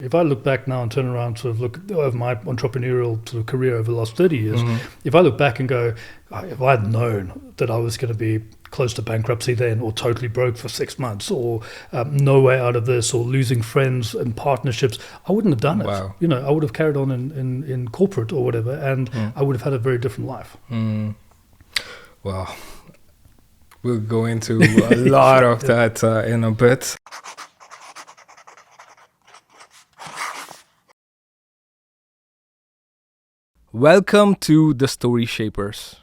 If I look back now and turn around, sort of look over my entrepreneurial sort of career over the last 30 years, if I look back and go, if I had known that I was going to be close to bankruptcy then, or totally broke for 6 months, or no way out of this, or losing friends and partnerships, I wouldn't have done it. Wow. I would have carried on in corporate or whatever, and I would have had a very different life. Well, we'll go into a lot of that in a bit. Welcome to the Storyshapers.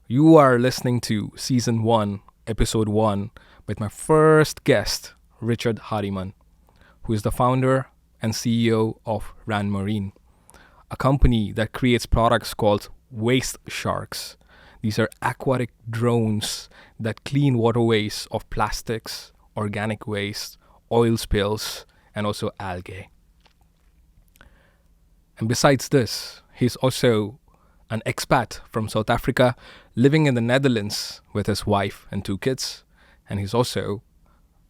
You are listening to Season 1, Episode 1, with my first guest, Richard Hardiman, who is the founder and CEO of RanMarine, a company that creates products called WasteSharks. These are aquatic drones that clean waterways of plastics, organic waste, oil spills, and also algae. And besides this, he's also an expat from South Africa, living in the Netherlands with his wife and 2 kids. And he's also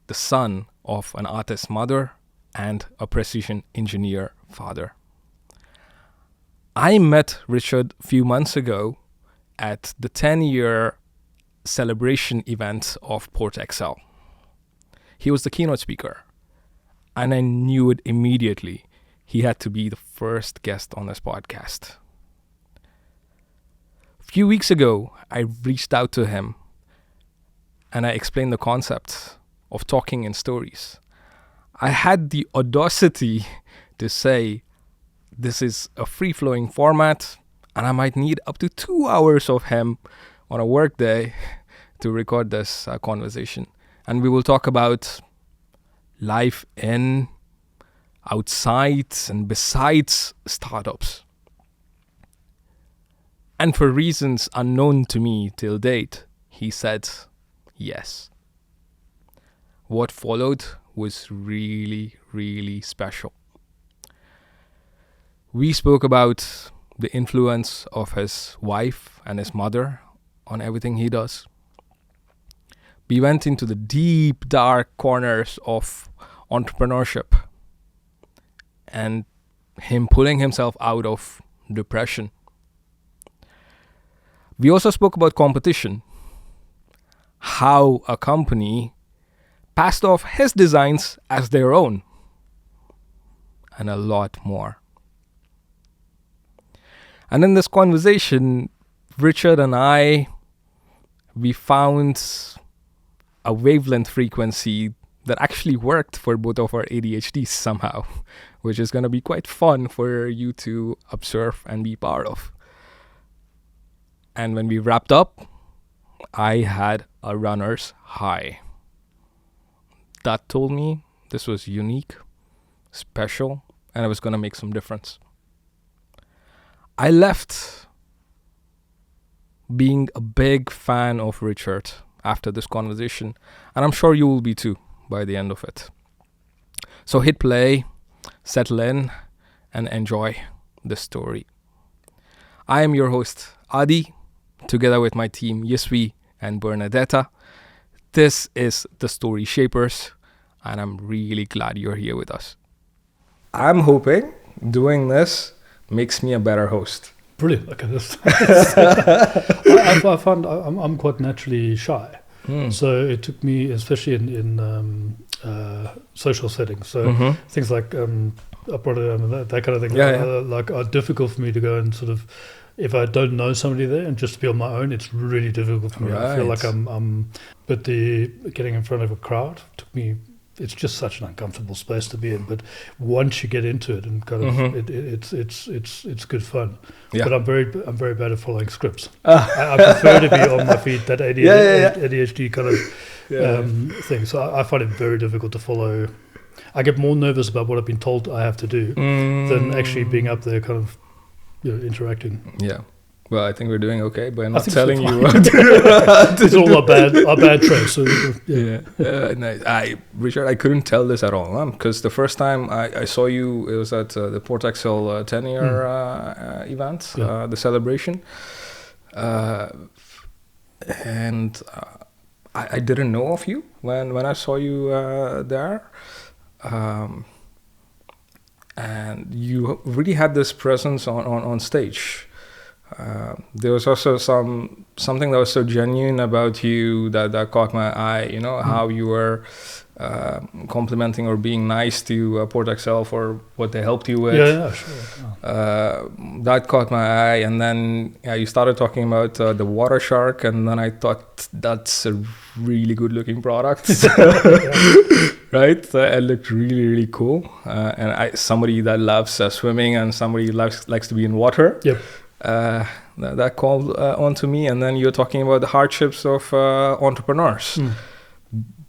the son of an artist mother and a precision engineer father. I met Richard a few months ago at the 10-year celebration event of PortXL. He was the keynote speaker, and I knew it immediately. He had to be the first guest on this podcast. A few weeks ago, I reached out to him and I explained the concept of talking in stories. I had the audacity to say this is a free-flowing format and I might need up to 2 hours of him on a work day to record this conversation. And we will talk about life in, outside and besides startups. And for reasons unknown to me till date, he said yes. What followed was really, really special. We spoke about the influence of his wife and his mother on everything he does. We went into the deep, dark corners of entrepreneurship and him pulling himself out of depression. We also spoke about competition, how a company passed off his designs as their own, and a lot more. And in this conversation, Richard and we found a wavelength frequency that actually worked for both of our ADHDs somehow, which is going to be quite fun for you to observe and be part of. And when we wrapped up, I had a runner's high. That told me this was unique, special, and it was going to make some difference. I left being a big fan of Richard after this conversation, and I'm sure you will be too by the end of it. So hit play, settle in, and enjoy the story. I am your host, Adi, together with my team, Jisvy and Bernadeta. This is the Storyshapers, and I'm really glad you're here with us. I'm hoping doing this makes me a better host. Brilliant. Okay, I find I'm quite naturally shy. So it took me, especially in social settings, so things like Apartheid-Era, that kind of thing, are difficult for me to go and sort of, if I don't know somebody there and just to be on my own, it's really difficult for me. Right. I feel like but the getting in front of a crowd took me, it's just such an uncomfortable space to be in. But once you get into it and kind of, it's good fun. Yeah. But I'm very bad at following scripts. I prefer to be on my feet. That ADHD kind of thing. So I find it very difficult to follow. I get more nervous about what I've been told I have to do than actually being up there, kind of, interacting. Yeah. Well, I think we're doing okay by not telling you what it's all our bad traits. So, nice. Richard, I couldn't tell this at all, because the first time I saw you, it was at the PortXL 10-year event, the celebration. And I didn't know of you when I saw you there. and you really had this presence on stage. There was also something that was so genuine about you that caught my eye. You know, how you were complimenting or being nice to PortXL for what they helped you with. Yeah, sure. That caught my eye, and then you started talking about the WasteShark, and then I thought that's a really good-looking product, right? It looked really, really cool, and somebody that loves swimming and somebody likes to be in water. Yep. That called onto me, and then you're talking about the hardships of entrepreneurs.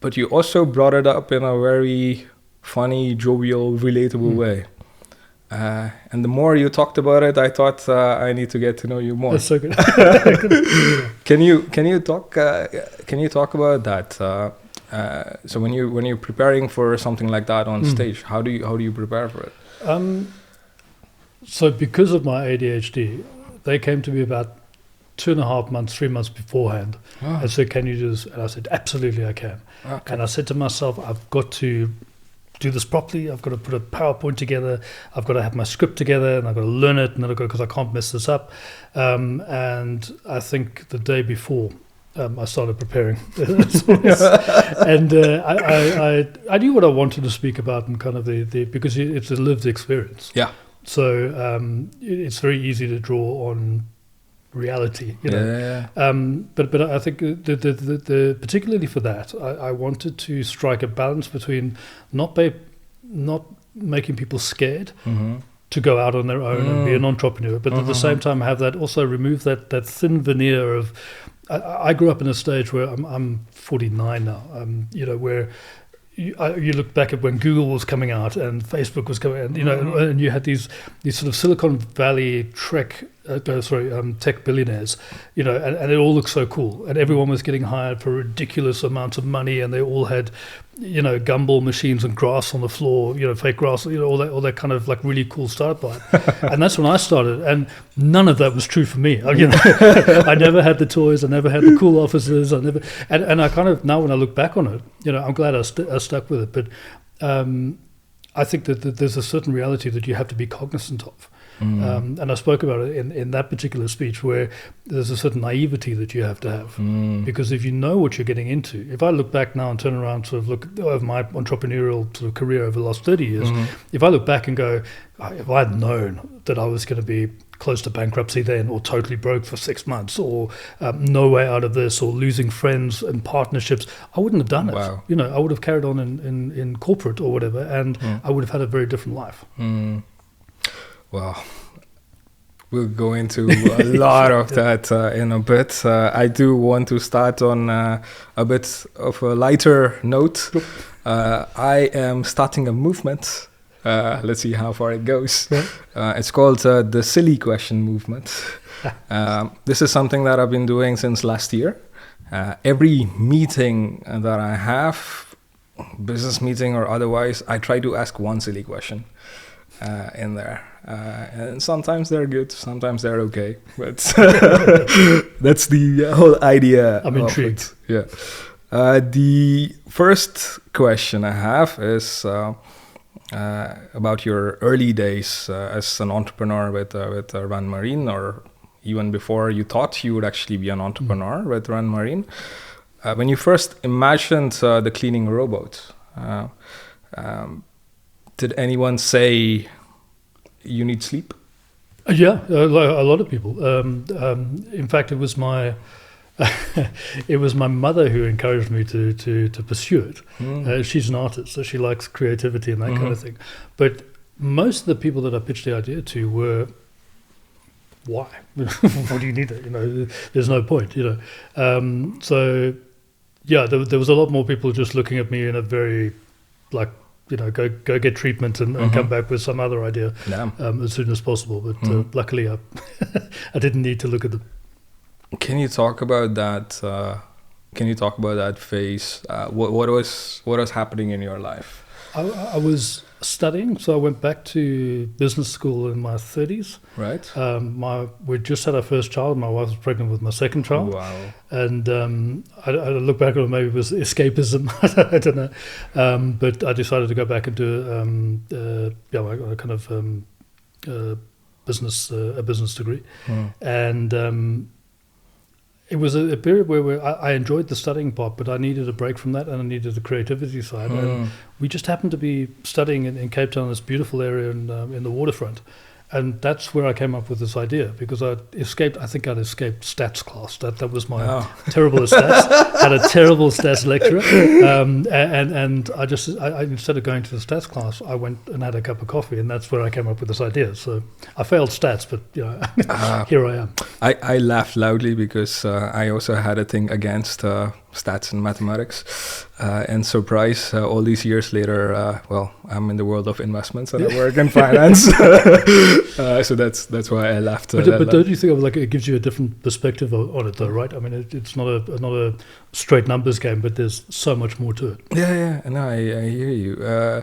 But you also brought it up in a very funny, jovial, relatable way. And the more you talked about it, I thought I need to get to know you more. That's so good. Can you talk about that? So when you're preparing for something like that on stage, how do you prepare for it? So because of my ADHD, they came to me about 2.5 months, 3 months beforehand, and said, "Can you do this?" And I said, "Absolutely, I can." Okay. And I said to myself, "I've got to do this properly. I've got to put a PowerPoint together. I've got to have my script together, and I've got to learn it, and then because I can't mess this up." And I think the day before, I started preparing, and I knew what I wanted to speak about, and kind of the because it's a lived experience. Yeah. So it's very easy to draw on reality, you know. Yeah. But I think the particularly for that, I wanted to strike a balance between not making people scared to go out on their own and be an entrepreneur, but at the same time have that also remove that thin veneer of. I grew up in a stage where I'm 49 now, you know, where. You look back at when Google was coming out and Facebook was coming out, you know, and you had these sort of Silicon Valley tech billionaires, you know, and it all looked so cool, and everyone was getting hired for ridiculous amounts of money, and they all had, you know, gumball machines and grass on the floor, you know, fake grass, you know, all that kind of like really cool startup vibe. And that's when I started, and none of that was true for me. You know, I never had the toys, I never had the cool offices, and I kind of, now when I look back on it, you know, I'm glad I stuck with it, but I think that there's a certain reality that you have to be cognizant of. And I spoke about it in that particular speech, where there's a certain naivety that you have to have. Because if you know what you're getting into, if I look back now and turn around, sort of look over my entrepreneurial sort of career over the last 30 years, if I look back and go, if I had known that I was going to be close to bankruptcy then, or totally broke for 6 months, or no way out of this, or losing friends and partnerships, I wouldn't have done it. Wow. You know, I would have carried on in corporate or whatever, and I would have had a very different life. Well, we'll go into a lot of that in a bit. I do want to start on a bit of a lighter note. I am starting a movement. Let's see how far it goes. It's called the Silly Question Movement. This is something that I've been doing since last year. Every meeting that I have, business meeting or otherwise, I try to ask one silly question in there. And sometimes they're good, sometimes they're okay, but that's the whole idea. I'm intrigued. Yeah. The first question I have is about your early days as an entrepreneur with RanMarine, or even before you thought you would actually be an entrepreneur with RanMarine. When you first imagined the cleaning robot, did anyone say you need sleep? Yeah, a lot of people. In fact, it was my mother who encouraged me to pursue it. She's an artist, so she likes creativity and that kind of thing. But most of the people that I pitched the idea to were, why? What do you need it? You know, there's no point. You know, so yeah, there was a lot more people just looking at me in a very like, you know, go get treatment and come back with some other idea as soon as possible. But luckily, I didn't need to look at them. Can you talk about that? Can you talk about that phase? What was happening in your life? I was Studying, so I went back to business school in my 30s. Right. We just had our first child. My wife was pregnant with my second child. Wow. And I look back on it, maybe it was escapism. I don't know. But I decided to go back and do a kind of business degree. And it was a period where I enjoyed the studying part, but I needed a break from that, and I needed the creativity side. And we just happened to be studying in Cape Town, this beautiful area in the waterfront. And that's where I came up with this idea, because I think I'd escaped stats class. That was my terrible at stats. Had a terrible stats lecturer. And I instead of going to the stats class, I went and had a cup of coffee, and that's where I came up with this idea. So I failed stats, but here I am. I laughed loudly because I also had a thing against stats and mathematics. And surprise, all these years later, I'm in the world of investments and I work in finance. So that's why I laughed. But don't you think it gives you a different perspective on it, though, right? I mean, it's not a straight numbers game, but there's so much more to it. Yeah. No, I hear you.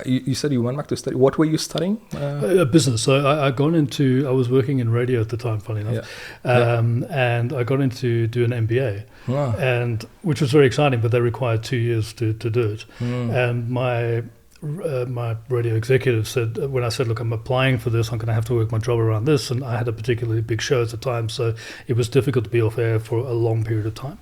You said you went back to study. What were you studying? Business. So I was working in radio at the time, funny enough, and I got into do an MBA. Wow. And which was very exciting, but they required 2 years to do it. And my radio executive said, when I said, look, I'm applying for this, I'm going to have to work my job around this, and I had a particularly big show at the time, so it was difficult to be off air for a long period of time.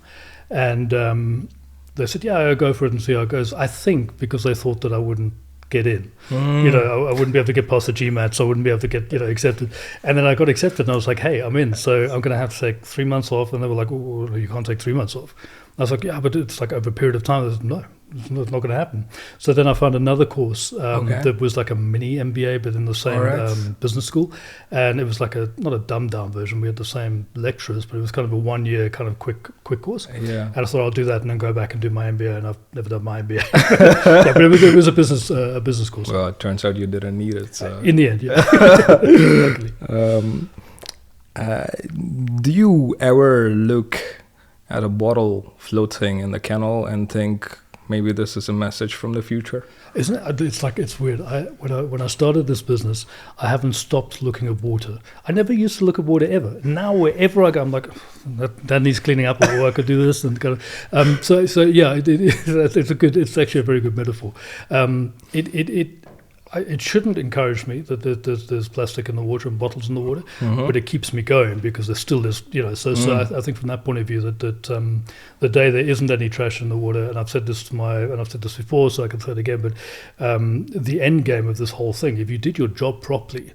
And they said, I'll go for it and see how it goes. I think because they thought that I wouldn't get in. I wouldn't be able to get past the GMAT, so I wouldn't be able to get accepted. And then I got accepted, and I was like, hey, I'm in, so I'm going to have to take 3 months off. And they were like, oh, you can't take 3 months off. I was like, yeah, but it's like over a period of time. I said, no, it's not going to happen. So then I found another course that was like a mini MBA, but in the same business school. And it was like not a dumbed down version. We had the same lecturers, but it was kind of a 1 year kind of quick course. Yeah. And I thought I'll do that and then go back and do my MBA. And I've never done my MBA. But it was a business course. Well, it turns out you didn't need it. So. In the end, yeah. Do you ever look at a bottle floating in the canal and think maybe this is a message from the future? Isn't it? It's weird. When I started this business, I haven't stopped looking at water. I never used to look at water ever. Now wherever I go, I'm like, that needs cleaning up, or I could do this, and kind of. It's actually a very good metaphor. It shouldn't encourage me that there's plastic in the water and bottles in the water, but it keeps me going because there still is, So I think from that point of view that the day there isn't any trash in the water, and I've said this before, so I can say it again, but the end game of this whole thing, if you did your job properly,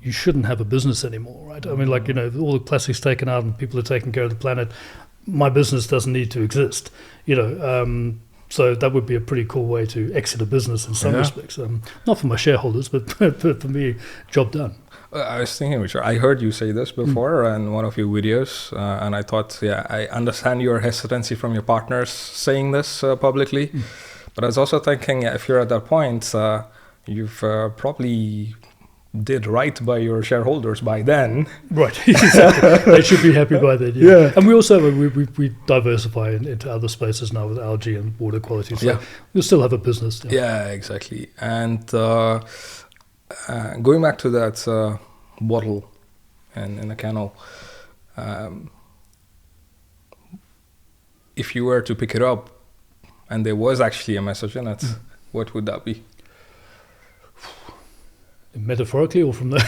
you shouldn't have a business anymore, right? I mean, all the plastic's taken out and people are taking care of the planet. My business doesn't need to exist, So that would be a pretty cool way to exit a business in some respects. Not for my shareholders, but for me, job done. I was thinking, Richard, I heard you say this before in one of your videos, and I thought, I understand your hesitancy from your partners saying this publicly. But I was also thinking, if you're at that point, you've probably did right by your shareholders by then. Right, exactly. They should be happy by then. Yeah. And we also we diversify into other spaces now with algae and water quality. So we'll still have a business. Yeah, exactly. And going back to that bottle in the canal, if you were to pick it up and there was actually a message in it, what would that be? Metaphorically or from the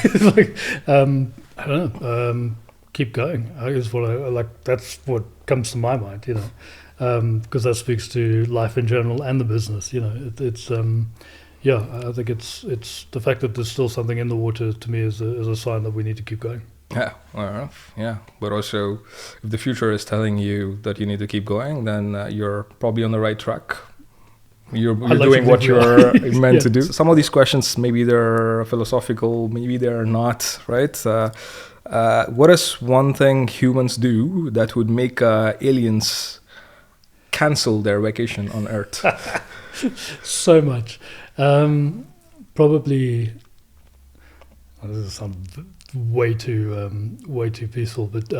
I don't know, keep going is what I like. That's what comes to my mind, because that speaks to life in general and the business. It's I think it's the fact that there's still something in the water to me is a sign that we need to keep going. Yeah, fair enough. Yeah, but also if the future is telling you that you need to keep going, then you're probably on the right track. You're doing what you're meant to do. Some of these questions, maybe they're philosophical, maybe they're not, right? What is one thing humans do that would make aliens cancel their vacation on Earth? So much. Probably, This sounds way too peaceful, but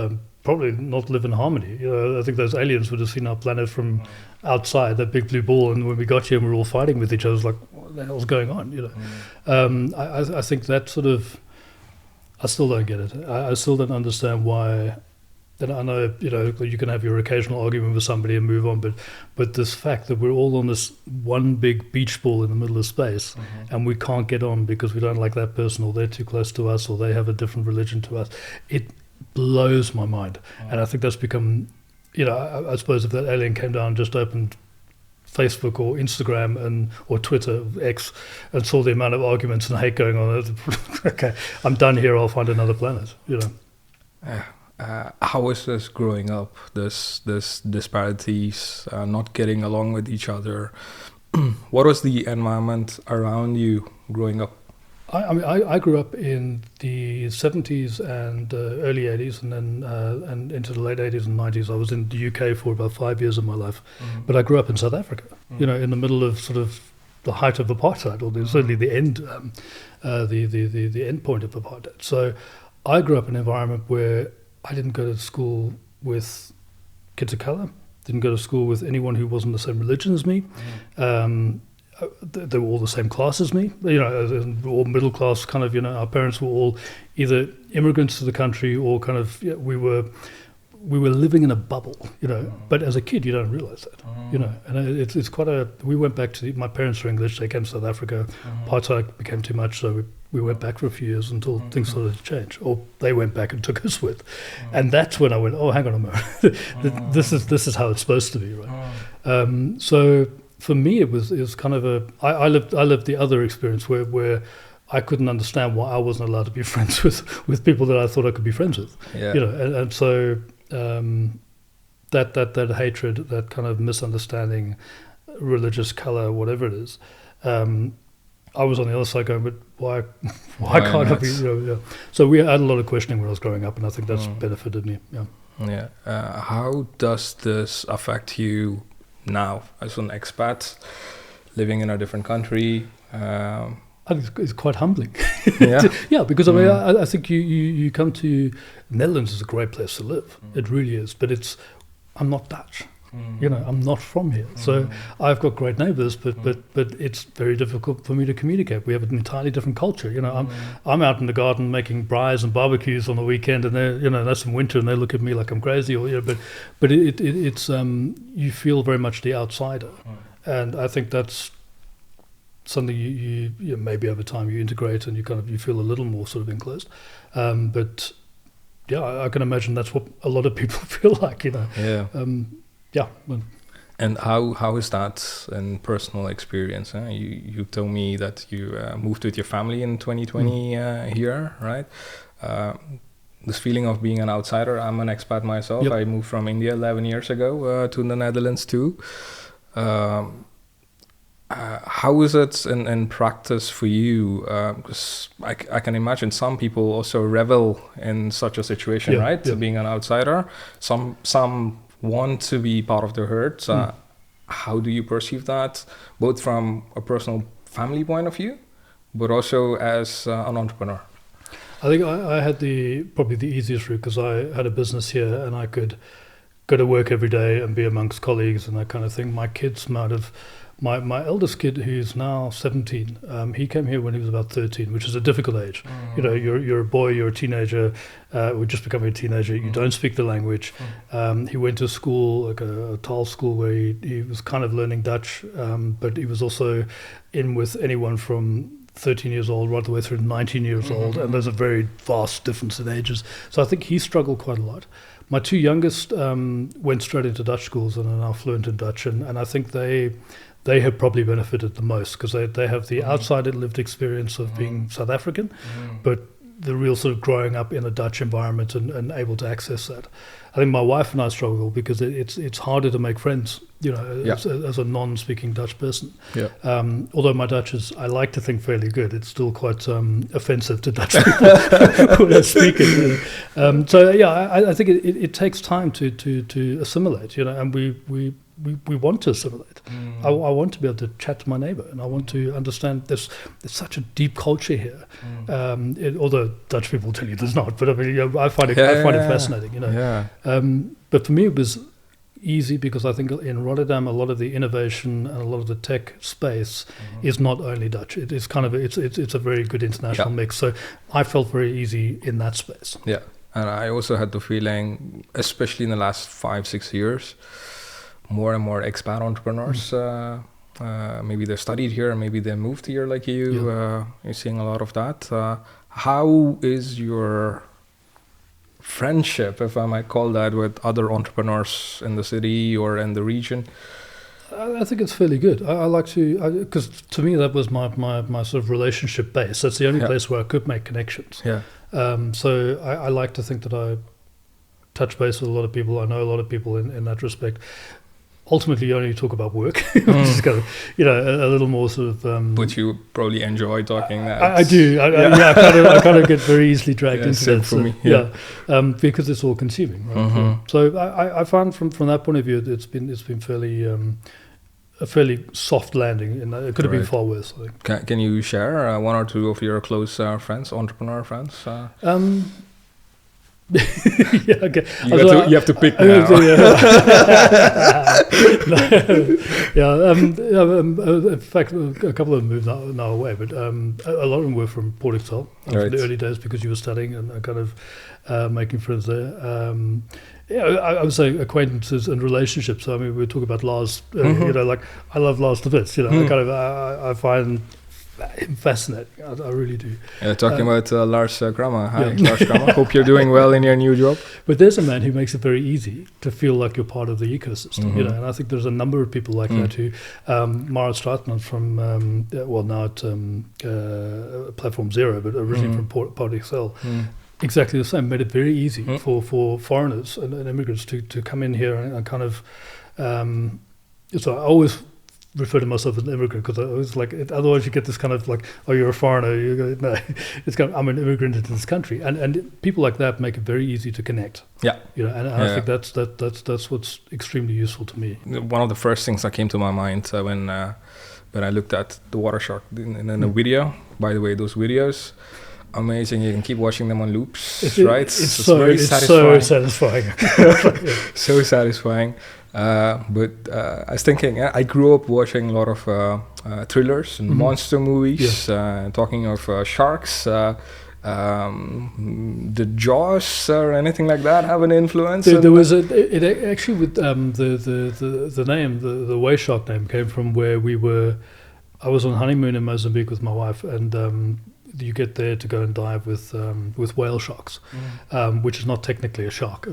probably not live in harmony. I think those aliens would have seen our planet from outside, that big blue ball, and when we got here and we were all fighting with each other, it was like, what the hell's going on? I think that sort of, I still don't get it. I still don't understand why. And I know, you can have your occasional argument with somebody and move on, but this fact that we're all on this one big beach ball in the middle of space, and we can't get on because we don't like that person, or they're too close to us, or they have a different religion to us, it blows my mind. And I think that's become, I suppose if that alien came down and just opened Facebook or Instagram or Twitter, X, and saw the amount of arguments and hate going on, okay, I'm done here, I'll find another planet, How was this growing up? This disparities, not getting along with each other. What was the environment around you growing up? I grew up in the 70s and early 80s, and then and into the late 80s and 90s. I was in the UK for about 5 years of my life, but I grew up in South Africa. In the middle of sort of the height of apartheid, or certainly the end, the end point of apartheid. So I grew up in an environment where I didn't go to school with kids of color, didn't go to school with anyone who wasn't the same religion as me. They were all the same class as me, all middle class kind of, our parents were all either immigrants to the country or kind of, we were living in a bubble, but as a kid you don't realize that, and it's quite we went back to, my parents were English, they came to South Africa, apartheid became too much, so we went back for a few years until things started to change, or they went back and took us with, and that's when I went, oh, hang on a moment, this is how it's supposed to be, right? So for me it was kind of I lived the other experience where I couldn't understand why I wasn't allowed to be friends with people that I thought I could be friends with, and so that hatred, that kind of misunderstanding, religious color, whatever it is, I was on the other side going, but why can't I be? So we had a lot of questioning when I was growing up, and I think that's benefited me. How does this affect you now as an expat living in a different country? I think it's quite humbling. Yeah, because I mean, I think you come to Netherlands is a great place to live. It really is, but I'm not Dutch. I'm not from here, so I've got great neighbours, but it's very difficult for me to communicate. We have an entirely different culture. I'm out in the garden making braais and barbecues on the weekend, and that's in winter, and they look at me like I'm crazy. But it's you feel very much the outsider, and I think that's something you maybe over time you integrate, and you feel a little more sort of enclosed. But yeah, I can imagine that's what a lot of people feel like. And how is that in personal experience? You told me that you moved with your family in 2020 here, right? This feeling of being an outsider. I'm an expat myself. Yep. I moved from India 11 years ago to the Netherlands too. How is it in practice for you? Because I can imagine some people also revel in such a situation, right? Yeah. Being an outsider. Some want to be part of the herd. How do you perceive that, both from a personal family point of view, but also as an entrepreneur? I think I had probably the easiest route, because I had a business here and I could go to work every day and be amongst colleagues and that kind of thing. My kids might have. My eldest kid, who's now 17, he came here when he was about 13, which is a difficult age. You're a boy, you're a teenager, we're just becoming a teenager, you don't speak the language. He went to school, like a Taal school, where he was kind of learning Dutch, but he was also in with anyone from 13 years old right the way through to 19 years old, and there's a very vast difference in ages. So I think he struggled quite a lot. My two youngest went straight into Dutch schools and are now fluent in Dutch, and I think they have probably benefited the most, because they have the outside lived experience of being South African, but the real sort of growing up in a Dutch environment and able to access that. I think my wife and I struggle because it's harder to make friends, as a non-speaking Dutch person. Yeah. Although my Dutch is, I like to think, fairly good, it's still quite offensive to Dutch people when I speak it. I think it takes time to assimilate, and we want to assimilate. I want to be able to chat to my neighbor, and I want to understand there's such a deep culture here. Although Dutch people tell you there's not, but I mean, I find it fascinating. But for me, it was easy because I think in Rotterdam a lot of the innovation and a lot of the tech space is not only Dutch. It is kind of it's a very good international mix. So I felt very easy in that space. Yeah, and I also had the feeling, especially in the last 5-6 years, more and more expat entrepreneurs. Maybe they studied here, maybe they moved here like you. You're seeing a lot of that. How is your friendship, if I might call that, with other entrepreneurs in the city or in the region? I think it's fairly good. I like to, because to me that was my sort of relationship base. That's the only place where I could make connections. So I like to think that I touch base with a lot of people. I know a lot of people in that respect. Ultimately, you only talk about work, which is kind of, a little more sort of. But you probably enjoy talking that. I do. I kind of get very easily dragged into that. For me. Because it's all consuming. Right? So I find from that point of view, it's been fairly a fairly soft landing. And it could have been far worse. I think. Can you share one or two of your close friends, entrepreneur friends? Okay. You have to pick now. In fact, a couple of them moved now away, but a lot of them were from PortXL from the early days because you were studying and kind of making friends there. I would say acquaintances and relationships. So, I mean, we talk about Lars. Like I love Lars to bits. I find him fascinating. I really do. Talking about Lars Kramer. Hi, Lars Kramer. Hope you're doing well in your new job. But there's a man who makes it very easy to feel like you're part of the ecosystem. And I think there's a number of people like that who, Marit Straatman from, now at Platform Zero, but originally from PortXL. Exactly the same. Made it very easy for foreigners and immigrants to come in here and kind of. So I always refer to myself as an immigrant because I was like, otherwise you get this kind of like, oh, you're a foreigner. No, it's kind of, I'm an immigrant into this country, and people like that make it very easy to connect. I think that's what's extremely useful to me. One of the first things that came to my mind when I looked at the WasteShark in a video. By the way, those videos. Amazing! You can keep watching them on loops, right? It's so satisfying. So satisfying. But I was thinking, I grew up watching a lot of thrillers and monster movies. Talking of sharks, did Jaws or anything like that have an influence? There was it actually with the name, the WasteShark name came from where we were. I was on honeymoon in Mozambique with my wife, and you get there to go and dive with whale sharks, which is not technically a shark,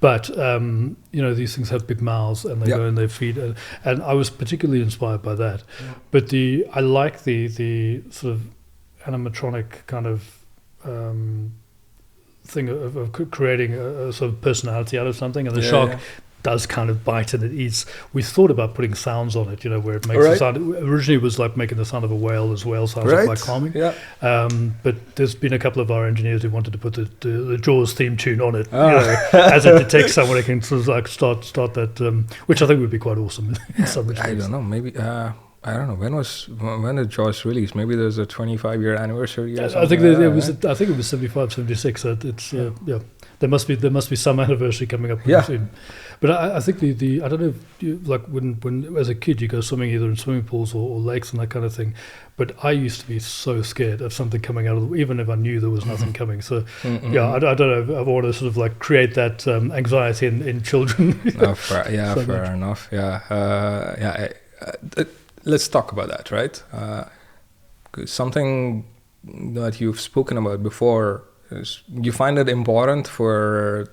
but these things have big mouths and they go and they feed, and I was particularly inspired by that. But I like the sort of animatronic kind of thing of creating a sort of personality out of something, and the shark does kind of bite and it eats. We thought about putting sounds on it, where it makes a sound. Originally it was like making the sound of a whale, as whale sounds are quite calming. But there's been a couple of our engineers who wanted to put the Jaws theme tune on it, as it detects someone, it can sort of like start that, which I think would be quite awesome. I don't know, maybe. I don't know when did Jaws release? Maybe there's a 25-year anniversary. Or I think it was 75, 76. So it's there must be some anniversary coming up soon. But I think I don't know if you, like when as a kid you go swimming either in swimming pools or lakes and that kind of thing. But I used to be so scared of something coming out of even if I knew there was nothing coming. So I don't know. I want to sort of like create that anxiety in children. Fair enough. Let's talk about that, right? Something that you've spoken about before is you find it important for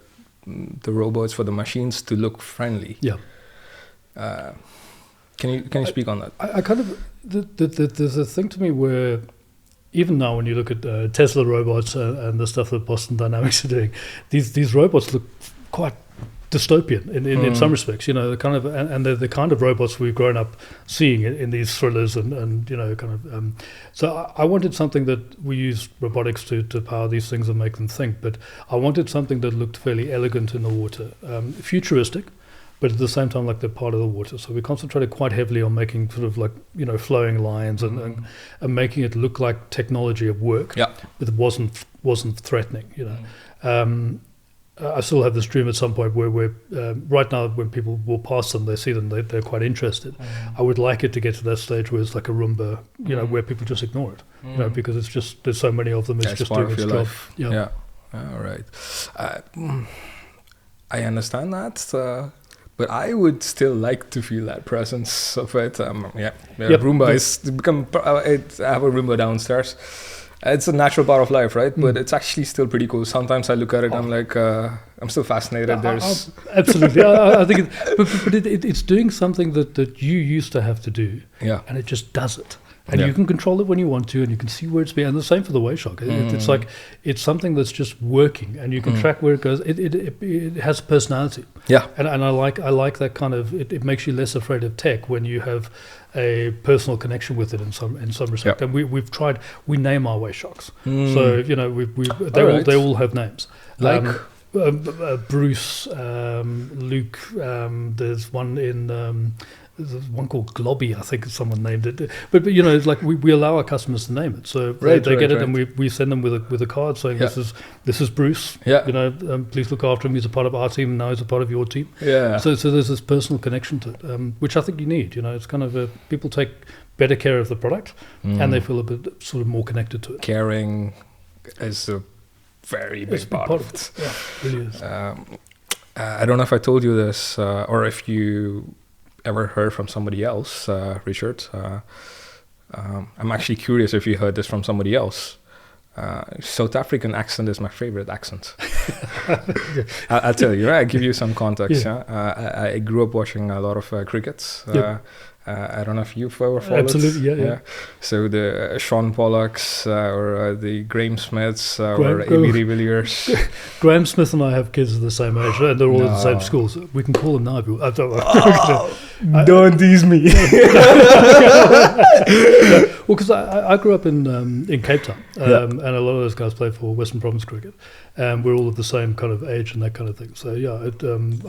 the robots, for the machines to look friendly. Can you speak on that? I kind of there's a thing to me where even now when you look at Tesla robots and the stuff that Boston Dynamics are doing, these robots look quite dystopian in some respects, the kind of and they're the kind of robots we've grown up seeing in these thrillers and so I wanted something that we use robotics to power these things and make them think, but I wanted something that looked fairly elegant in the water, futuristic, but at the same time, like they're part of the water. So we concentrated quite heavily on making sort of like, flowing lines and making it look like technology at work, but it wasn't threatening, I still have this dream at some point where right now when people walk past them, they see them, they're quite interested. I would like it to get to that stage where it's like a Roomba, where people just ignore it, because it's just, there's so many of them, it's just doing its job. Yeah. All right. I understand that, but I would still like to feel that presence of it. Roomba is become. I have a Roomba downstairs. It's a natural part of life, right? But it's actually still pretty cool. Sometimes I look at it, I'm like, I'm still fascinated. There's absolutely. I think, it's doing something that you used to have to do, and it just does it. And you can control it when you want to, and you can see where it's being. And the same for the WasteShark. It's like it's something that's just working, and you can track where it goes. It has personality. Yeah. And I like that kind of. It makes you less afraid of tech when you have a personal connection with it in some respect. And we've tried. We name our WasteSharks. So they all have names. Like Bruce, Luke. There's one in. There's one called Globby, I think someone named it. But it's like we allow our customers to name it, so they get it, and we send them with a card saying this is Bruce. Please look after him. He's a part of our team, and now he's a part of your team. So there's this personal connection to it, which I think you need. It's kind of people take better care of the product, and they feel a bit sort of more connected to it. Caring is a very big part of it. Yeah, it really is. I don't know if I told you this, or if you ever heard from somebody else, Richard. I'm actually curious if you heard this from somebody else. South African accent is my favorite accent. I'll tell you, I'll give you some context. I grew up watching a lot of cricket. I don't know if you've ever followed. Absolutely, yeah. So the Sean Pollacks or the Graham Smiths or A.B. de Villiers. Graham Smith and I have kids of the same age, and they're all at the same schools. We can call them now. Don't tease me. Well, because I grew up in Cape Town, and a lot of those guys play for Western Province Cricket, and we're all of the same kind of age and that kind of thing. So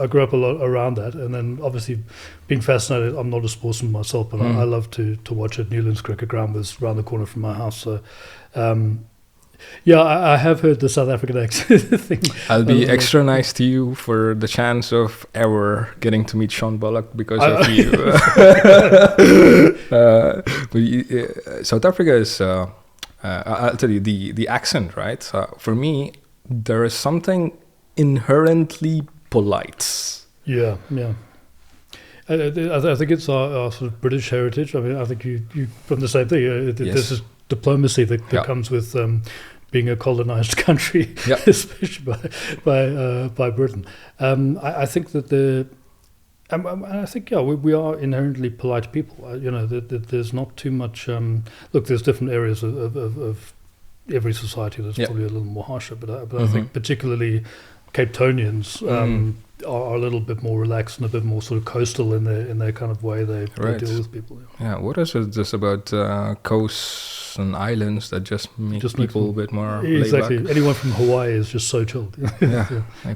I grew up a lot around that, and then obviously being fascinated. I'm not a sportsman myself, but I love to watch it. Newlands Cricket Ground was around the corner from my house, so. I have heard the South African accent thing. I'll be extra nice to you for the chance of ever getting to meet Sean Pollock because of you. South Africa is, I'll tell you, the accent, right? For me, there is something inherently polite. Yeah. I think it's our sort of British heritage. I mean, I think you from the same thing. There's this diplomacy that comes with being a colonized country, especially by Britain. I think that we are inherently polite people. There's not too much. Look, there's different areas of every society that's probably a little more harsher, but I think particularly Cape Townians are a little bit more relaxed and a bit more sort of coastal in their kind of way they deal with people. Yeah, what is it just about coasts and islands that just make people a bit more laid back? Anyone from Hawaii is just so chilled.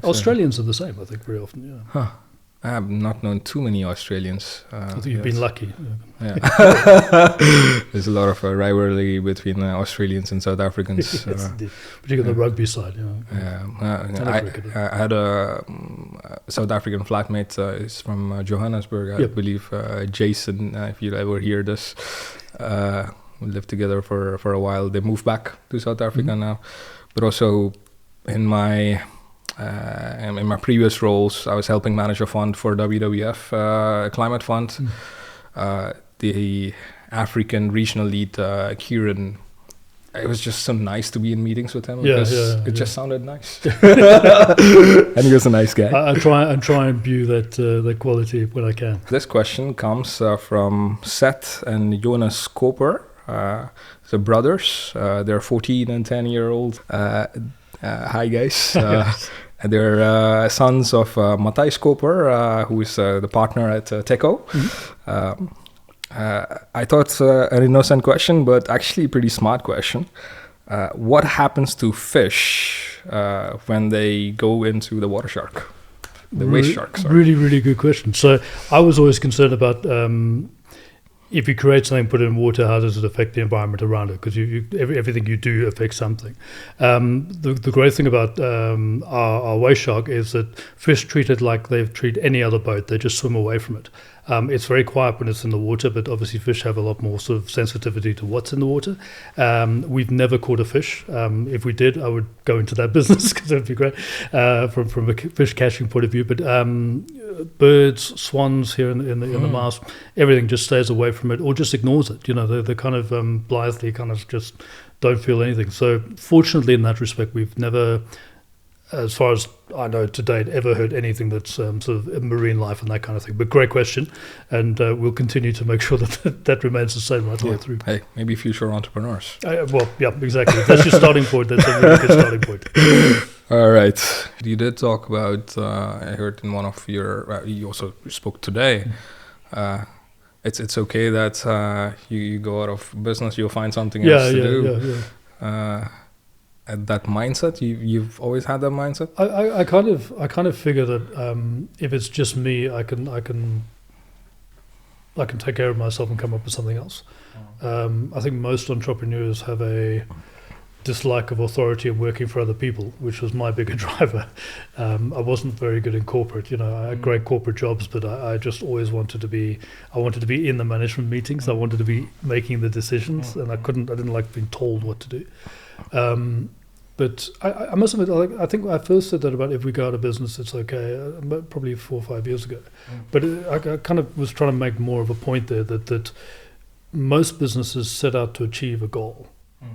Australians are the same, I think, very often. Huh. I have not known too many Australians. I think you've been lucky. There's a lot of rivalry between Australians and South Africans. Particularly the rugby side. I had a South African flatmate. He's from Johannesburg, I believe. Jason, if you ever hear this. We lived together for a while. They moved back to South Africa now. But also in my previous roles, I was helping manage a fund for WWF, climate fund. The African regional lead, Kieran, it was just so nice to be in meetings with him because it just sounded nice. And he was a nice guy. I try and imbue that quality when I can. This question comes from Seth and Jonas Koper, the brothers. They're 14 and 10-year-old. Hi, guys. They're sons of Matthijs Koper, who is the partner at Teco. I thought an innocent question, but actually a pretty smart question. What happens to fish when they go into the water shark? the WasteShark? Really, really good question. So I was always concerned about if you create something, put it in water, how does it affect the environment around it? Because everything you do affects something. The great thing about our WasteShark is that fish treat it like they treat any other boat. They just swim away from it. It's very quiet when it's in the water, but obviously fish have a lot more sort of sensitivity to what's in the water. We've never caught a fish. If we did, I would go into that business because it would be great from a fish catching point of view. But birds, swans here in the mast, everything just stays away from it or just ignores it. They kind of blithely kind of just don't feel anything. So fortunately in that respect, we've never, as far as I know to date, ever heard anything that's sort of marine life and that kind of thing. But great question, and we'll continue to make sure that remains the same right the way through. Hey, maybe future entrepreneurs. Well, yeah, exactly. If that's your starting point. That's a really good starting point. All right. You did talk about, I heard in one of your, you also spoke today, it's okay that you go out of business, you'll find something else to do. That mindset, you've always had that mindset? I kind of figure that if it's just me, I can take care of myself and come up with something else. I think most entrepreneurs have a dislike of authority and working for other people, which was my bigger driver. I wasn't very good in corporate. I had great corporate jobs, but I just always wanted to be in the management meetings. I wanted to be making the decisions, and I didn't like being told what to do. But I must admit, I think I first said that about if we go out of business, it's okay, probably 4 or 5 years ago. But I kind of was trying to make more of a point there that most businesses set out to achieve a goal.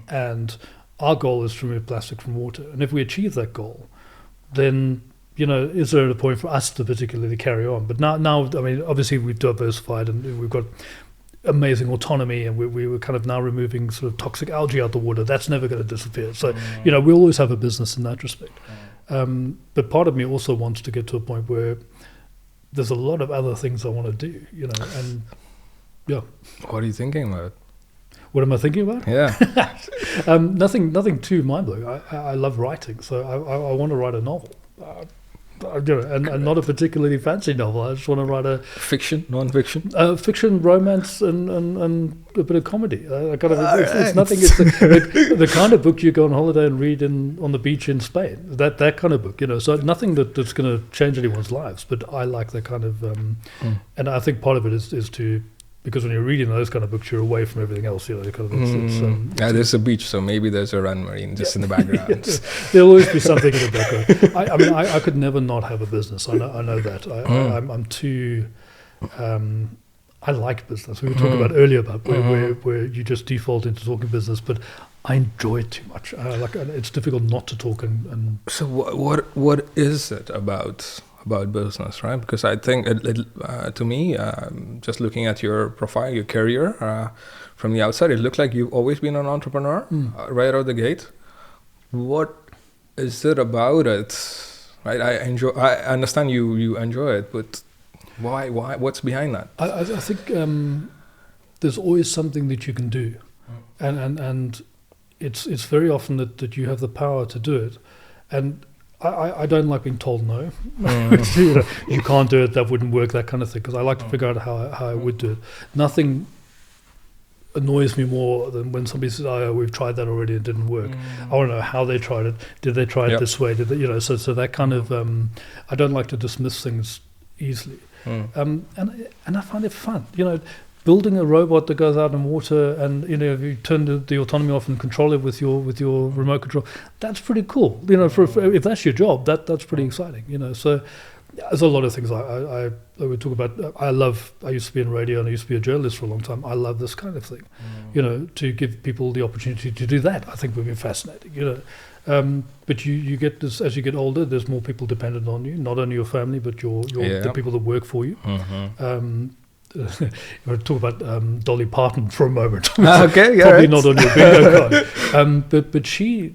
And our goal is to remove plastic from water. And if we achieve that goal, then, is there a point for us to particularly carry on? But now, I mean, obviously we've diversified and we've got amazing autonomy, and we were kind of now removing sort of toxic algae out the water. That's never going to disappear. So, we always have a business in that respect. But part of me also wants to get to a point where there's a lot of other things I want to do, and yeah. What are you thinking about? What am I thinking about? Yeah. Nothing too mind-blowing. I love writing, so I want to write a novel. And not a particularly fancy novel. I just want to write a fiction, non-fiction, fiction, romance, and a bit of comedy. It's nothing. It's the kind of book you go on holiday and read on the beach in Spain. That kind of book, So nothing that's going to change anyone's lives. But I like that kind of, and I think part of it is to. Because when you're reading those kind of books, you're away from everything else. There's a beach, so maybe there's a RanMarine just in the background. There'll always be something in the background. I mean, I could never not have a business. I know that. I'm too. I like business. We were talking about earlier about where you just default into talking business, but I enjoy it too much. It's difficult not to talk. And so what is it about business, right? Because I think to me, just looking at your profile, your career from the outside, it looked like you've always been an entrepreneur right out of the gate. What is it about it? Right? I understand you enjoy it, but why? What's behind that? I think there's always something that you can do, and it's very often that you have the power to do it, and I don't like being told no. You can't do it, that wouldn't work, that kind of thing, because I like to figure out how I would do it. Nothing annoys me more than when somebody says, "Oh, we've tried that already, it didn't work." I want to know how they tried it. Did they try it this way? Did they, so that kind of I don't like to dismiss things easily. And I find it fun. Building a robot that goes out in water, and if you turn the autonomy off and control it with your remote control, that's pretty cool. If that's your job, that's pretty exciting. So there's a lot of things I would talk about. I used to be in radio and I used to be a journalist for a long time. I love this kind of thing. To give people the opportunity to do that, I think would be fascinating. But you get this as you get older. There's more people dependent on you, not only your family, but the people that work for you. We'll talk about Dolly Parton for a moment. Okay, yeah, probably not on your bingo card. But she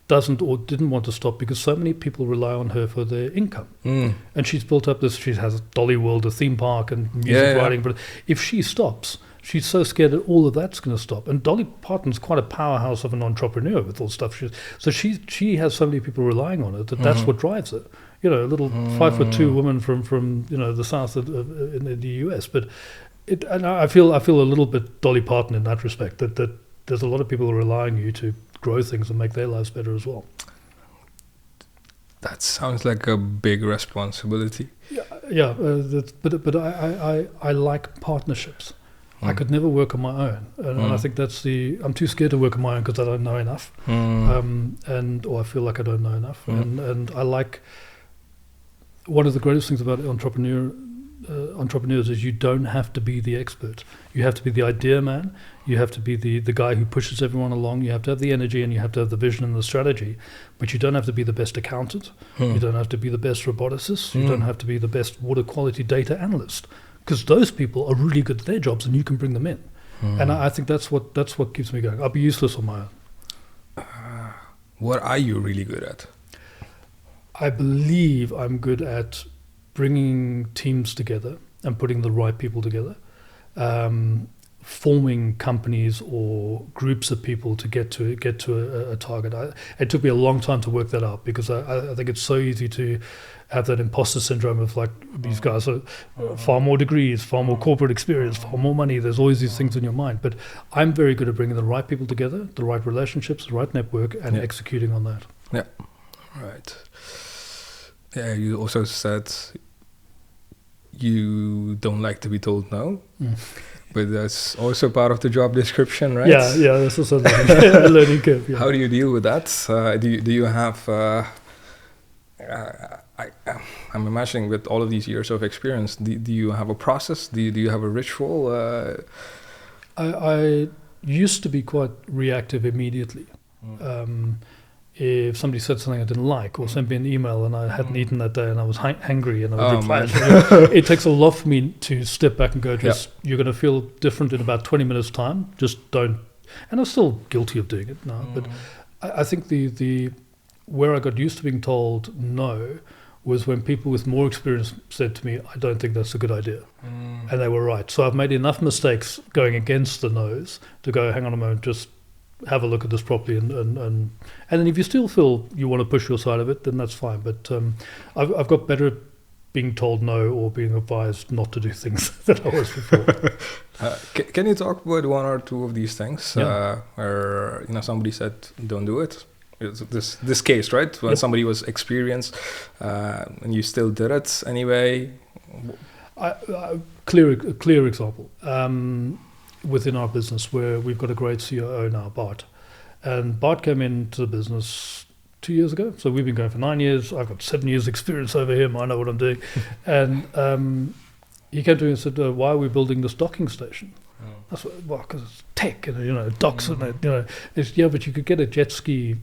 doesn't or didn't want to stop because so many people rely on her for their income. And she's built up this. She has Dolly World, a theme park, and music writing. But if she stops, she's so scared that all of that's going to stop. And Dolly Parton's quite a powerhouse of an entrepreneur with all the stuff she has so many people relying on her that's what drives her. A little 5'2" woman from the south in the US, but and I feel a little bit Dolly Parton in that respect, that there's a lot of people relying on you to grow things and make their lives better as well. That sounds like a big responsibility. Yeah. But I like partnerships. I could never work on my own, and I think I'm too scared to work on my own because I don't know enough, or I feel like I don't know enough, and I like. One of the greatest things about entrepreneurs is you don't have to be the expert. You have to be the idea man. You have to be the guy who pushes everyone along. You have to have the energy and you have to have the vision and the strategy. But you don't have to be the best accountant. You don't have to be the best roboticist. You don't have to be the best water quality data analyst, because those people are really good at their jobs and you can bring them in. And I think that's what keeps me going. I'll be useless on my own. What are you really good at? I believe I'm good at bringing teams together and putting the right people together, forming companies or groups of people to get to a target. It took me a long time to work that out, because I think it's so easy to have that imposter syndrome of like, these guys are far more degrees, far more corporate experience, far more money. There's always these things in your mind. But I'm very good at bringing the right people together, the right relationships, the right network, and executing on that. Yeah, right. Yeah, you also said you don't like to be told no, but that's also part of the job description, right? Yeah, that's also a learning curve. Yeah. How do you deal with that? Do you have? I'm imagining with all of these years of experience, do you have a process? Do you have a ritual? I used to be quite reactive immediately. If somebody said something I didn't like, or sent me an email and I hadn't eaten that day and I was hangry and I would reply, it takes a lot for me to step back and go, you're going to feel different in about 20 minutes time. Just don't. And I'm still guilty of doing it now. But I think the where I got used to being told no was when people with more experience said to me, I don't think that's a good idea. And they were right. So I've made enough mistakes going against the no's to go, hang on a moment, just have a look at this properly, and then if you still feel you want to push your side of it, then that's fine. But I've got better at being told no or being advised not to do things than I was before. Can you talk about one or two of these things where somebody said don't do it? It's this case, right? When somebody was experienced and you still did it anyway. Clear example. Within our business, where we've got a great COO now, Bart. And Bart came into the business 2 years ago. So we've been going for 9 years. I've got 7 years experience over him. I know what I'm doing. And he came to me and said, why are we building this docking station? I said, well, because it's tech and, docks and but you could get a jet ski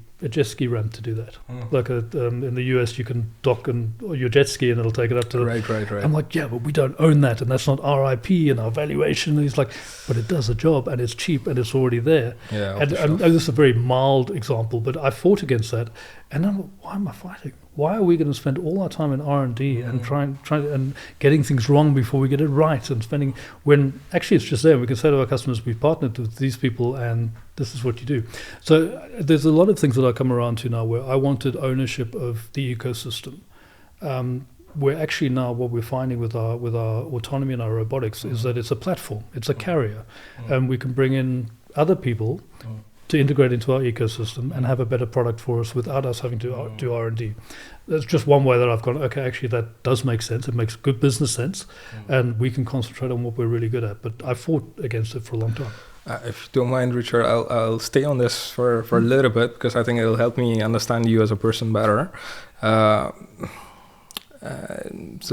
ramp to do that. Like in the US, you can dock or your jet ski and it'll take it up to right. I'm like, yeah, but we don't own that, and that's not our IP and our valuation. And he's like, but it does a job and it's cheap and it's already there. Yeah, and this is a very mild example, but I fought against that. And I'm like, why am I fighting? Why are we going to spend all our time in R&D and trying and getting things wrong before we get it right, and spending when actually it's just there. We can say to our customers, we've partnered with these people and this is what you do. So there's a lot of things that I come around to now where I wanted ownership of the ecosystem. Where actually now what we're finding with our autonomy and our robotics is that it's a platform, it's a carrier, and we can bring in other people to integrate into our ecosystem and have a better product for us without us having to do R&D. That's just one way that I've gone, okay, actually that does make sense. It makes good business sense, and we can concentrate on what we're really good at. But I fought against it for a long time. If you don't mind, Richard, I'll stay on this for a little bit, because I think it'll help me understand you as a person better. So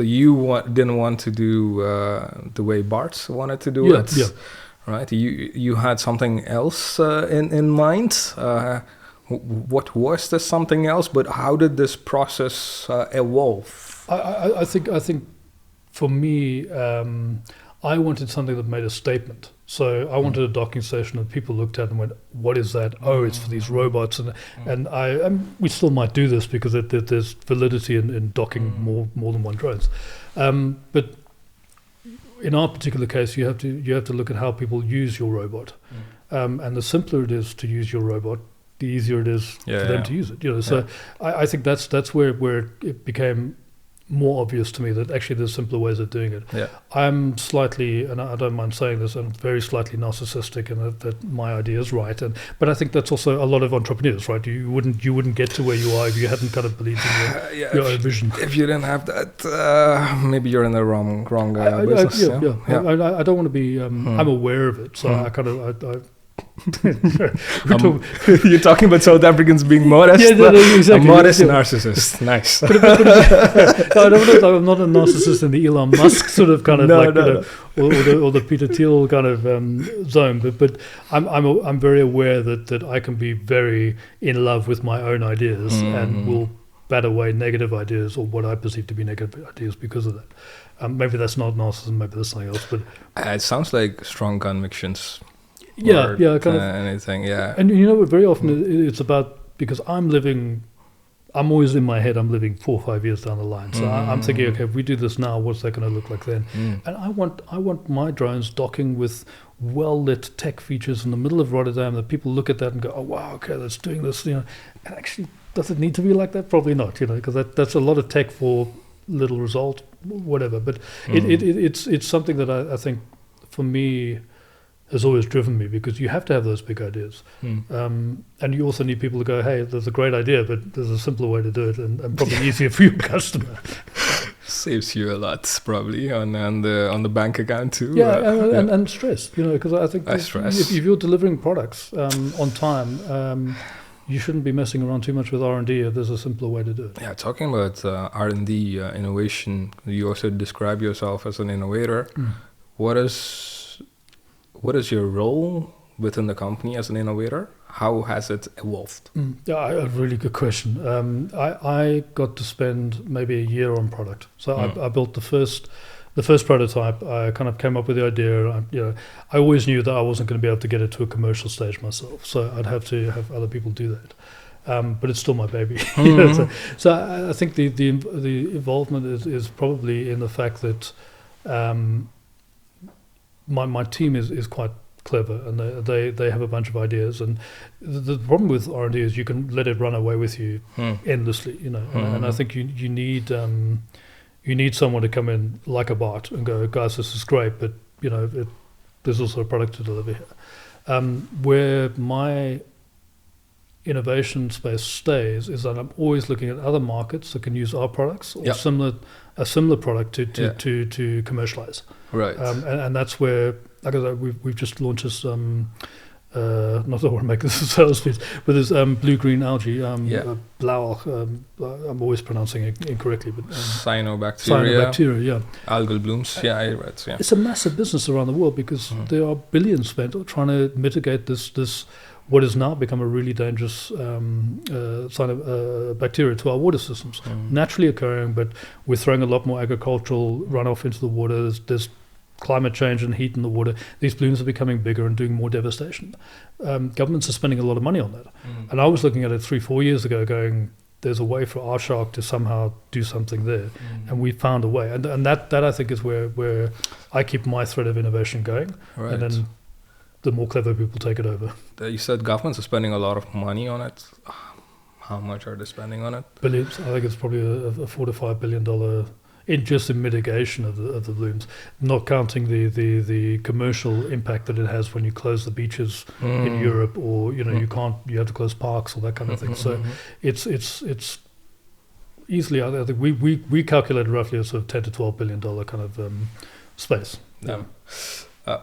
you didn't want to do the way Bart wanted to do it. Yeah. Right, you had something else in mind. What was this something else? But how did this process evolve? I think for me, I wanted something that made a statement. So I wanted a docking station that people looked at and went, "What is that? Oh, it's for these robots." And we still might do this because there's validity in docking more than one drones. But in our particular case, you have to look at how people use your robot, and the simpler it is to use your robot, the easier it is for them to use it. So I think that's where it became more obvious to me that actually there's simpler ways of doing it. Yeah. I'm slightly, and I don't mind saying this, I'm very slightly narcissistic, and that my idea is right. But I think that's also a lot of entrepreneurs, right? You wouldn't get to where you are if you hadn't kind of believed in your own vision. If you didn't have that, maybe you're in the wrong business. I don't want to be. I'm aware of it, so I kind of. You're talking about South Africans being modest. Exactly. A modest narcissist. Nice. I'm not a narcissist in the Elon Musk sort of kind of or the Peter Thiel kind of zone. But I'm very aware that I can be very in love with my own ideas and will bat away negative ideas or what I perceive to be negative ideas because of that. Maybe that's not narcissism. Maybe that's something else. But it sounds like strong convictions. Kind of anything, And very often it's about, because I'm always in my head, I'm living 4 or 5 years down the line. So I'm thinking, okay, if we do this now, what's that going to look like then? And I want my drones docking with well-lit tech features in the middle of Rotterdam that people look at that and go, oh wow, okay, that's doing this, And actually, does it need to be like that? Probably not, because that's a lot of tech for little result, whatever. But it's something that I think, for me, has always driven me, because you have to have those big ideas. And you also need people to go, hey, there's a great idea, but there's a simpler way to do it, and probably easier for your customer. Saves you a lot, probably, on the bank account too. And stress, because I think if you're delivering products on time, you shouldn't be messing around too much with R&D if there's a simpler way to do it. Yeah, talking about R&D, innovation, you also describe yourself as an innovator. What is your role within the company as an innovator? How has it evolved? A really good question. I got to spend maybe a year on product. So I built the first prototype. I kind of came up with the idea. I always knew that I wasn't going to be able to get it to a commercial stage myself. So I'd have to have other people do that. But it's still my baby. So I think the involvement is probably in the fact that my team is quite clever, and they have a bunch of ideas. And the problem with R&D is you can let it run away with you endlessly, And I think you need someone to come in like a bot and go, guys, this is great, but there's also a product to deliver here. Where my innovation space stays is that I'm always looking at other markets that can use our products or a similar product to commercialize. Right. And that's where, like I said, we've just launched this, not that I want to make this a sales pitch, but there's blue-green algae, blauw, I'm always pronouncing it incorrectly, but cyanobacteria, algal blooms, I read, It's a massive business around the world, because there are billions spent trying to mitigate this what has now become a really dangerous bacteria to our water systems. Naturally occurring, but we're throwing a lot more agricultural runoff into the water. There's climate change and heat in the water. These blooms are becoming bigger and doing more devastation. Governments are spending a lot of money on that. And I was looking at it 3-4 years ago going, there's a way for our shark to somehow do something there. And we found a way. And that I think is where I keep my thread of innovation going. Right. And then the more clever people take it over. You said governments are spending a lot of money on it. How much are they spending on it? Billions. I think it's probably a $4 to $5 billion in mitigation of the blooms, not counting the commercial impact that it has when you close the beaches in Europe, or you have to close parks or that kind of thing. So it's easily, I think we calculated roughly a sort of $10 to $12 billion kind of space.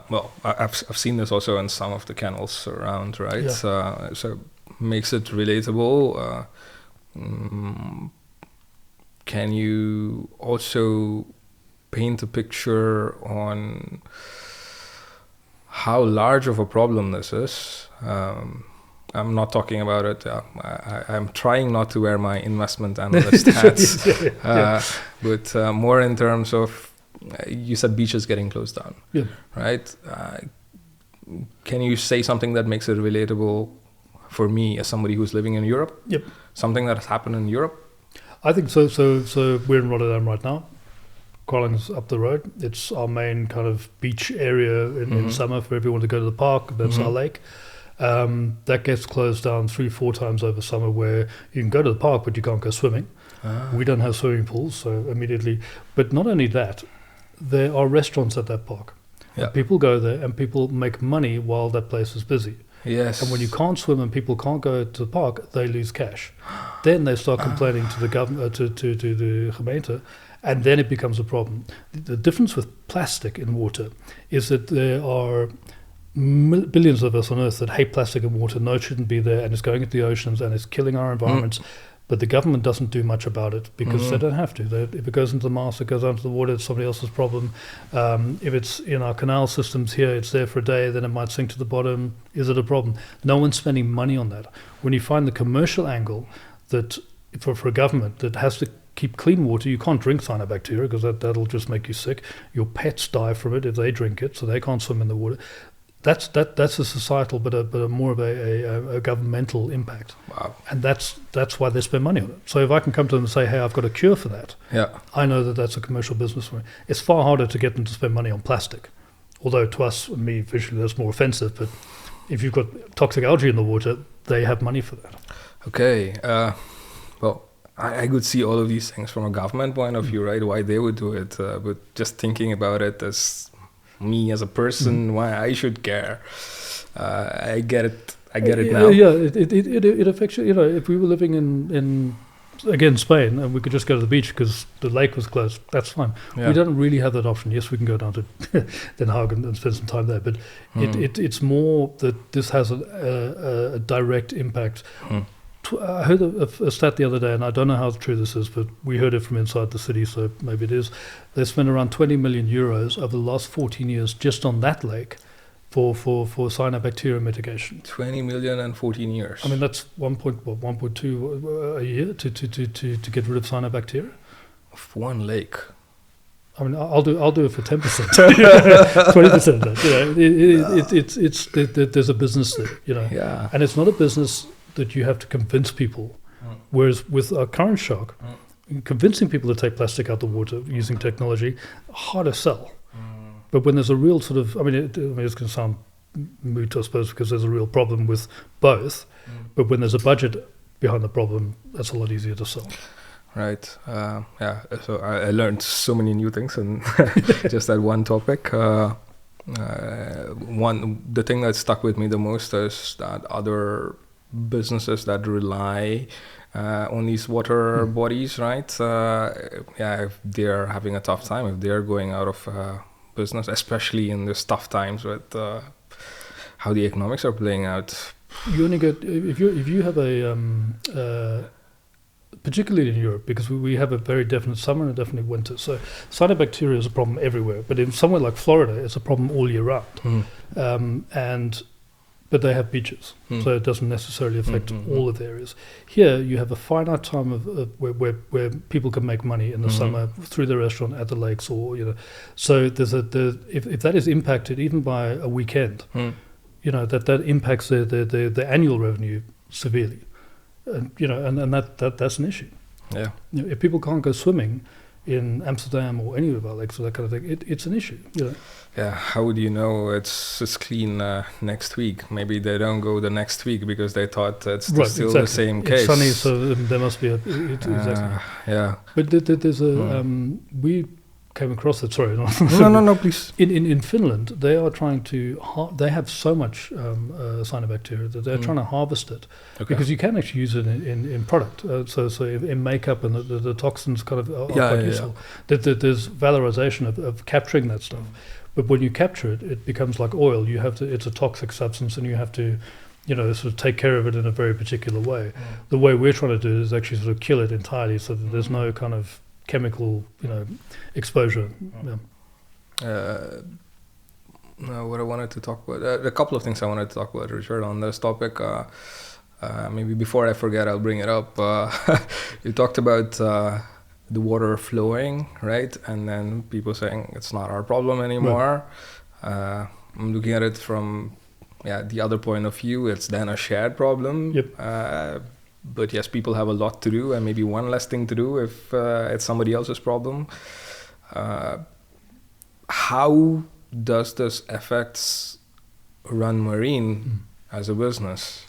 Well, I've seen this also in some of the kennels around, right? Yeah. So makes it relatable. Can you also paint a picture on how large of a problem this is? I'm not talking about it. I'm trying not to wear my investment analyst hats, but more in terms of, you said beaches getting closed down, right? Can you say something that makes it relatable for me as somebody who's living in Europe? Something that has happened in Europe? I think so. So we're in Rotterdam right now. Crolling's up the road. It's our main kind of beach area in summer for everyone to go to the park. That's our lake. That gets closed down 3-4 times over summer, where you can go to the park, but you can't go swimming. We don't have swimming pools, so immediately. But not only that, there are restaurants at that park. Yeah. People go there and people make money while that place is busy. Yes. And when you can't swim and people can't go to the park, they lose cash. Then they start complaining to the government, to the gemeente, and then it becomes a problem. The difference with plastic in water is that there are billions of us on Earth that hate plastic in water, know it shouldn't be there, and it's going into the oceans and it's killing our environments. But the government doesn't do much about it because they don't have to. If it goes into the Mars, it goes onto the water, it's somebody else's problem. If it's in our canal systems here, it's there for a day, then it might sink to the bottom. Is it a problem? No one's spending money on that. When you find the commercial angle that for a government that has to keep clean water, you can't drink cyanobacteria because that'll just make you sick. Your pets die from it if they drink it, so they can't swim in the water. That's a societal, but a more of a governmental impact. Wow. And that's why they spend money on it. So if I can come to them and say, hey, I've got a cure for that, I know that that's a commercial business for me. It's far harder to get them to spend money on plastic. Although to us, me, visually, that's more offensive. But if you've got toxic algae in the water, they have money for that. Okay. Well, I could see all of these things from a government point of view, right? Why they would do it. But just thinking about it as me as a person, why I should care. I get it now. Yeah, it affects you. You know, if we were living in again Spain and we could just go to the beach because the lake was closed, that's fine. Yeah. We don't really have that option. Yes, we can go down to Den Haag and spend some time there, but it's more that this has a direct impact. I heard a stat the other day, and I don't know how true this is, but we heard it from inside the city, so maybe it is. They spent around 20 million euros over the last 14 years just on that lake for cyanobacteria mitigation. 20 million and 14 years. I mean, that's 1.2 a year to get rid of cyanobacteria. Of one lake. I mean, I'll do it for 10%, 20% of that. You know, there's a business there, you know, and it's not a business that you have to convince people. Whereas with our current shark, convincing people to take plastic out the water using technology, hard to sell. But when there's a real sort of, it's going to sound moot, I suppose, because there's a real problem with both. But when there's a budget behind the problem, that's a lot easier to sell. Right. So I learned so many new things and just that one topic. The thing that stuck with me the most is that other businesses that rely on these water bodies, right? If they're having a tough time, if they're going out of business, especially in these tough times with how the economics are playing out. You only get if you have a particularly in Europe, because we have a very definite summer and a definite winter. So cyanobacteria is a problem everywhere, but in somewhere like Florida, it's a problem all year round. But they have beaches, so it doesn't necessarily affect all of the areas. Here, you have a finite time of where people can make money in the summer through the restaurant at the lakes, or you know. So if that is impacted even by a weekend, you know that impacts the annual revenue severely, and you know, and that's an issue. Yeah. You know, if people can't go swimming in Amsterdam or any of our lakes or that kind of thing, it's an issue. You know. Yeah, how would you know it's clean next week? Maybe they don't go the next week because they thought it's still the same case. It's sunny, so there must be exactly. Yeah. But there's a we came across it. Sorry, no, please. In Finland, they are trying to. They have so much cyanobacteria that they're trying to harvest it, because you can actually use it in product. So in makeup, and the toxins kind of are quite useful. There's valorization of capturing that stuff. But when you capture it, it becomes like oil. You have to. It's a toxic substance, and you have to, you know, sort of take care of it in a very particular way. The way we're trying to do it is actually sort of kill it entirely, so that there's no kind of chemical, you know, exposure. What I wanted to talk about, a couple of things I wanted to talk about, Richard, on this topic. Maybe before I forget, I'll bring it up. You talked about the water flowing, right? And then people saying it's not our problem anymore. Right. I'm looking at it from the other point of view. It's then a shared problem. Yep. But yes, people have a lot to do, and maybe one less thing to do if it's somebody else's problem. How does this affect RanMarine as a business?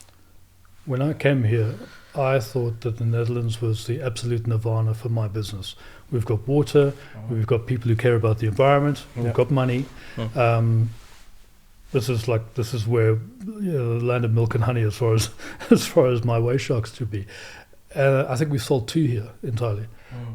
When I came here, I thought that the Netherlands was the absolute nirvana for my business. We've got water, we've got people who care about the environment, we've got money. This is where the land of milk and honey as far as my WasteSharks to be. I think we sold 2 here entirely.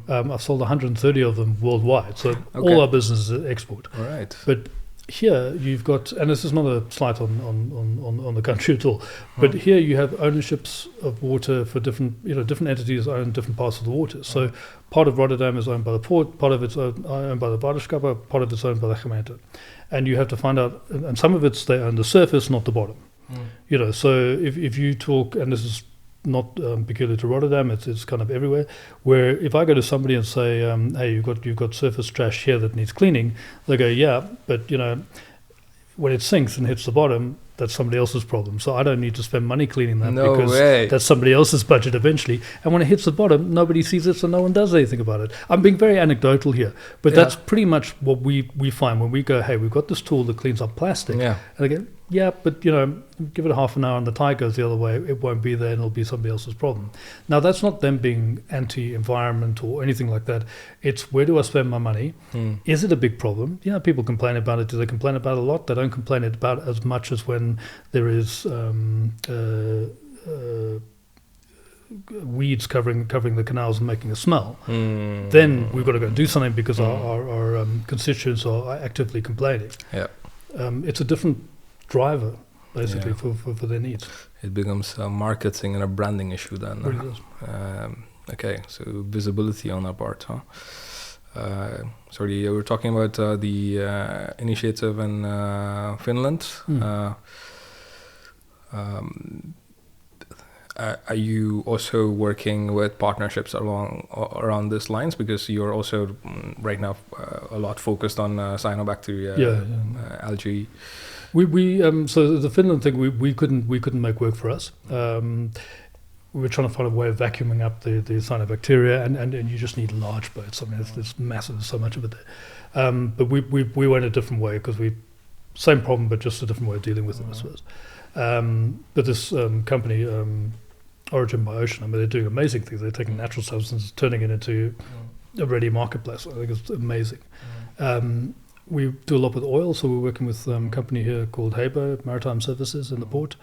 I've sold 130 of them worldwide. So all our business is export. All right. But here you've got, and this is not a slight on the country at all, but here you have ownerships of water for different entities own different parts of the water. So part of Rotterdam is owned by the port, part of it's owned by the waterschappen, part of it's owned by the gemeente. And you have to find out, and some of it's they own the surface, not the bottom. So if you talk, and this is not peculiar to Rotterdam, it's kind of everywhere, where if I go to somebody and say, hey, you've got surface trash here that needs cleaning, they go, yeah, but when it sinks and hits the bottom, that's somebody else's problem. So I don't need to spend money cleaning that because that's somebody else's budget eventually. And when it hits the bottom, nobody sees it, so no one does anything about it. I'm being very anecdotal here, but that's pretty much what we find when we go, hey, we've got this tool that cleans up plastic. And I go, yeah, but give it half an hour and the tide goes the other way, it won't be there and it'll be somebody else's problem. Now, that's not them being anti-environment or anything like that. It's where do I spend my money? Is it a big problem? Yeah, people complain about it. Do they complain about it a lot? They don't complain about as much as when there is weeds covering the canals and making a smell. Then we've got to go do something because our constituents are actively complaining. It's a different driver basically for their needs. It becomes a marketing and a branding issue then. Really does. Okay, so visibility on our part, huh? Sorry, you were talking about the initiative in Finland. Are you also working with partnerships around these lines? Because you're also right now a lot focused on cyanobacteria, algae. We so the Finland thing we couldn't make work for us. We were trying to find a way of vacuuming up the cyanobacteria, and you just need large boats. I mean, it's massive. There's so much of it there. But we went a different way because same problem, but just a different way of dealing with it, I suppose. But this company, Origin by Ocean, I mean, they're doing amazing things. They're taking natural substances, turning it into a ready marketplace. I think it's amazing. We do a lot with oil, so we're working with a company here called Habo Maritime Services in the port,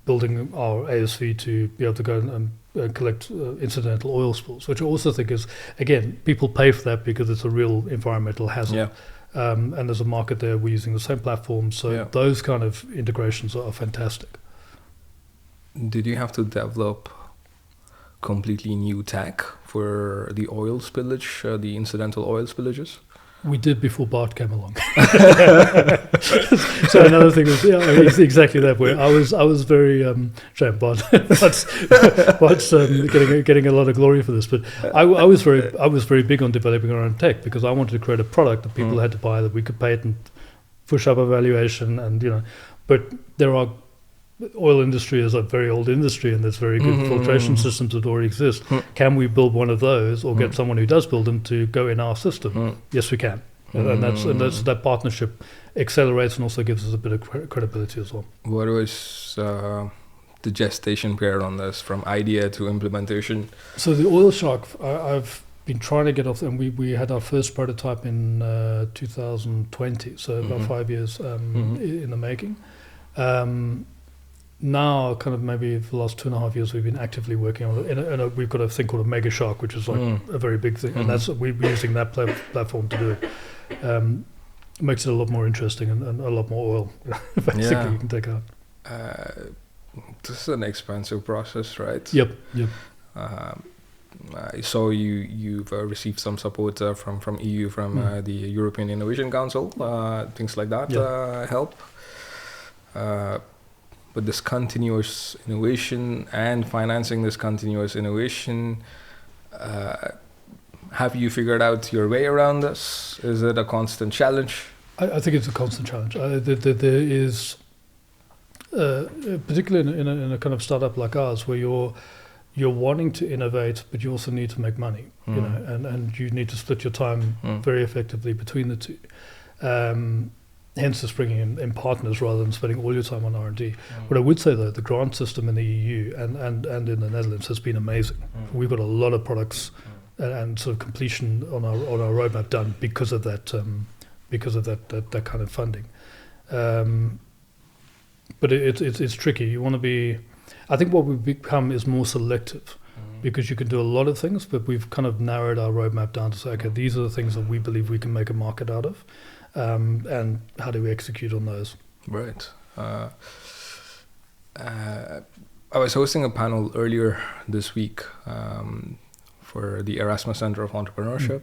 building our ASV to be able to go and collect incidental oil spills, which I also think is, again, people pay for that because it's a real environmental hazard. And there's a market there. We're using the same platform, so those kind of integrations are fantastic. Did you have to develop completely new tech for the oil spillage, the incidental oil spillages? We did before Bart came along. So another thing was, it's exactly that way. I was very shame Bart's getting a lot of glory for this, but I was very big on developing our own tech because I wanted to create a product that people had to buy, that we could patent, push up a valuation, and but there are. Oil industry is a very old industry, and there's very good filtration systems that already exist. Can we build one of those, or get someone who does build them to go in our system? Yes, we can, and that's that partnership accelerates and also gives us a bit of credibility as well. What was the gestation period on this, from idea to implementation? So the oil shark, I've been trying to get off, and we had our first prototype in 2020, so about 5 years in the making. Now, kind of maybe for the last 2.5 years, we've been actively working on it. And we've got a thing called a mega shark, which is like a very big thing, and that's we're using that platform to do it. It makes it a lot more interesting and a lot more oil, basically, you can take out. This is an expensive process, right? Yep. So you've received some support from EU, from the European Innovation Council, things like that help. But this continuous innovation and financing this continuous innovation, have you figured out your way around this? Is it a constant challenge? I think it's a constant challenge. There is, particularly in a kind of startup like ours, where you're wanting to innovate, but you also need to make money, and you need to split your time very effectively between the two. Hence, it's bringing in partners rather than spending all your time on R&D. What I would say, though, the grant system in the EU and in the Netherlands has been amazing. We've got a lot of products and sort of completion on our roadmap done because of that kind of funding. But it's tricky. You want to be. I think what we've become is more selective, because you can do a lot of things, but we've kind of narrowed our roadmap down to say, okay, these are the things that we believe we can make a market out of. And how do we execute on those? Right. I was hosting a panel earlier this week for the Erasmus Center of Entrepreneurship.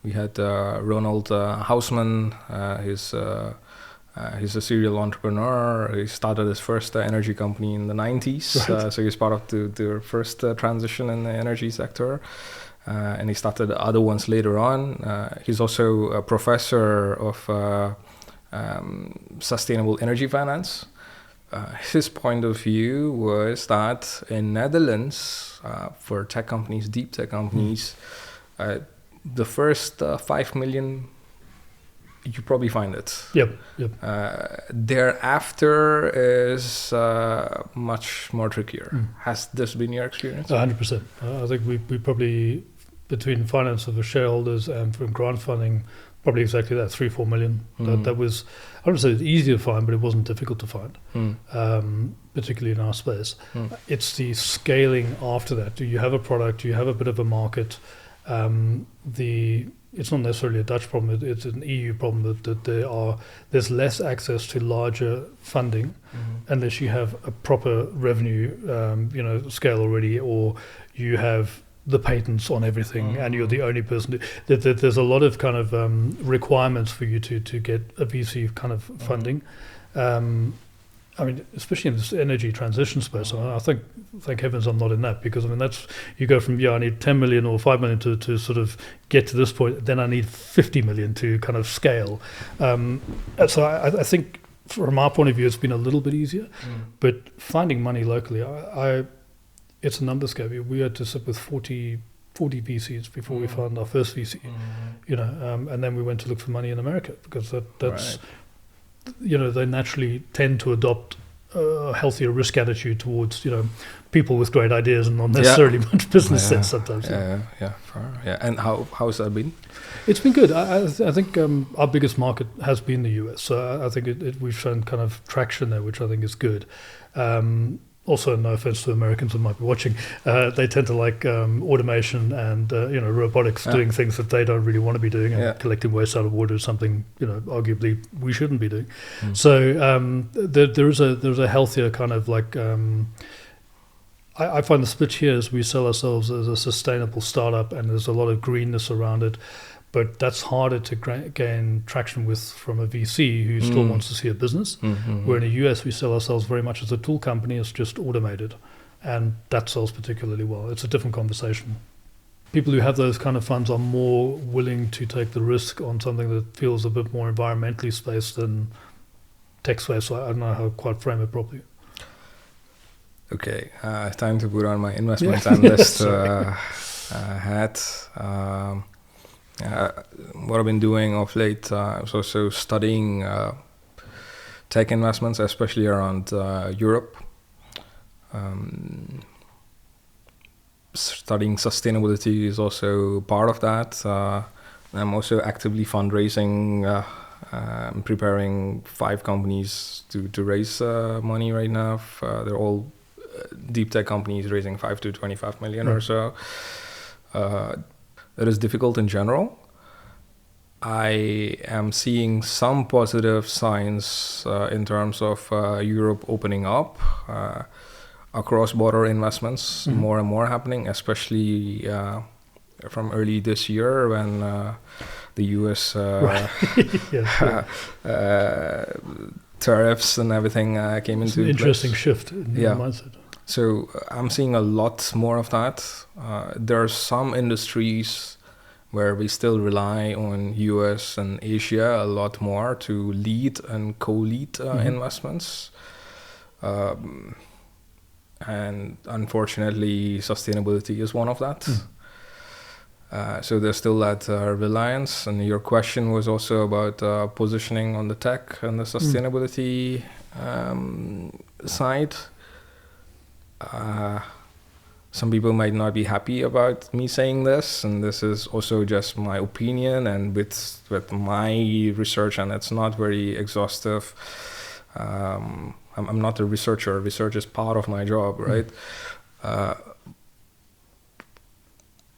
We had Ronald Hausman. He's a serial entrepreneur. He started his first energy company in the 90s. Right. So he's part of the first transition in the energy sector. And he started other ones later on. He's also a professor of sustainable energy finance. His point of view was that in Netherlands, for tech companies, deep tech companies, the first 5 million, you probably find it. Yep. Thereafter is much more trickier. Has this been your experience? 100%. I think we probably, between finance of the shareholders and from grant funding, probably exactly that, 3-4 million. That was, I don't say it's easy to find, but it wasn't difficult to find, particularly in our space. It's the scaling after that. Do you have a product? Do you have a bit of a market? It's not necessarily a Dutch problem. It's an EU problem that there's less access to larger funding unless you have a proper revenue, scale already, or you have the patents on everything, and you're the only person. There's a lot of kind of requirements for you to get a VC kind of funding. I mean, especially in this energy transition space, I think, thank heavens I'm not in that, because I mean, that's, you go from, I need 10 million or 5 million to sort of get to this point, then I need 50 million to kind of scale. So I think from our point of view, it's been a little bit easier, but finding money locally, it's a numbers game. We had to sit with 40 VCs before we found our first VC, and then we went to look for money in America, because that's... Right. They naturally tend to adopt a healthier risk attitude towards, people with great ideas and not necessarily much business sense sometimes. And how's that been? It's been good. I think our biggest market has been the US. So I think we've shown kind of traction there, which I think is good. Also, no offense to Americans who might be watching, they tend to like automation and robotics, doing things that they don't really want to be doing, and collecting waste out of water is something arguably we shouldn't be doing. So there's a healthier kind of like. I find the split here is we sell ourselves as a sustainable startup, and there's a lot of greenness around it. But that's harder to gain traction with from a VC who still wants to see a business. Where in the US, we sell ourselves very much as a tool company. It's just automated. And that sells particularly well. It's a different conversation. People who have those kind of funds are more willing to take the risk on something that feels a bit more environmentally spaced than tech space. So I don't know how to quite frame it properly. Okay, time to put on my investment analyst hat. What I've been doing of late, I was also studying tech investments, especially around Europe. Studying sustainability is also part of that. I'm also actively fundraising, preparing 5 companies to raise money right now. They're all deep tech companies raising 5 to 25 million or so. It is difficult in general. I am seeing some positive signs in terms of Europe opening up, cross-border investments more and more happening, especially from early this year when the US tariffs and everything came into place. Interesting shift in the mindset. So I'm seeing a lot more of that. There are some industries where we still rely on US and Asia a lot more to lead and co-lead investments. and unfortunately, sustainability is one of that. So there's still that reliance. And your question was also about positioning on the tech and the sustainability side. Some people might not be happy about me saying this, and this is also just my opinion and with my research, and it's not very exhaustive. I'm not a researcher. Research is part of my job, right?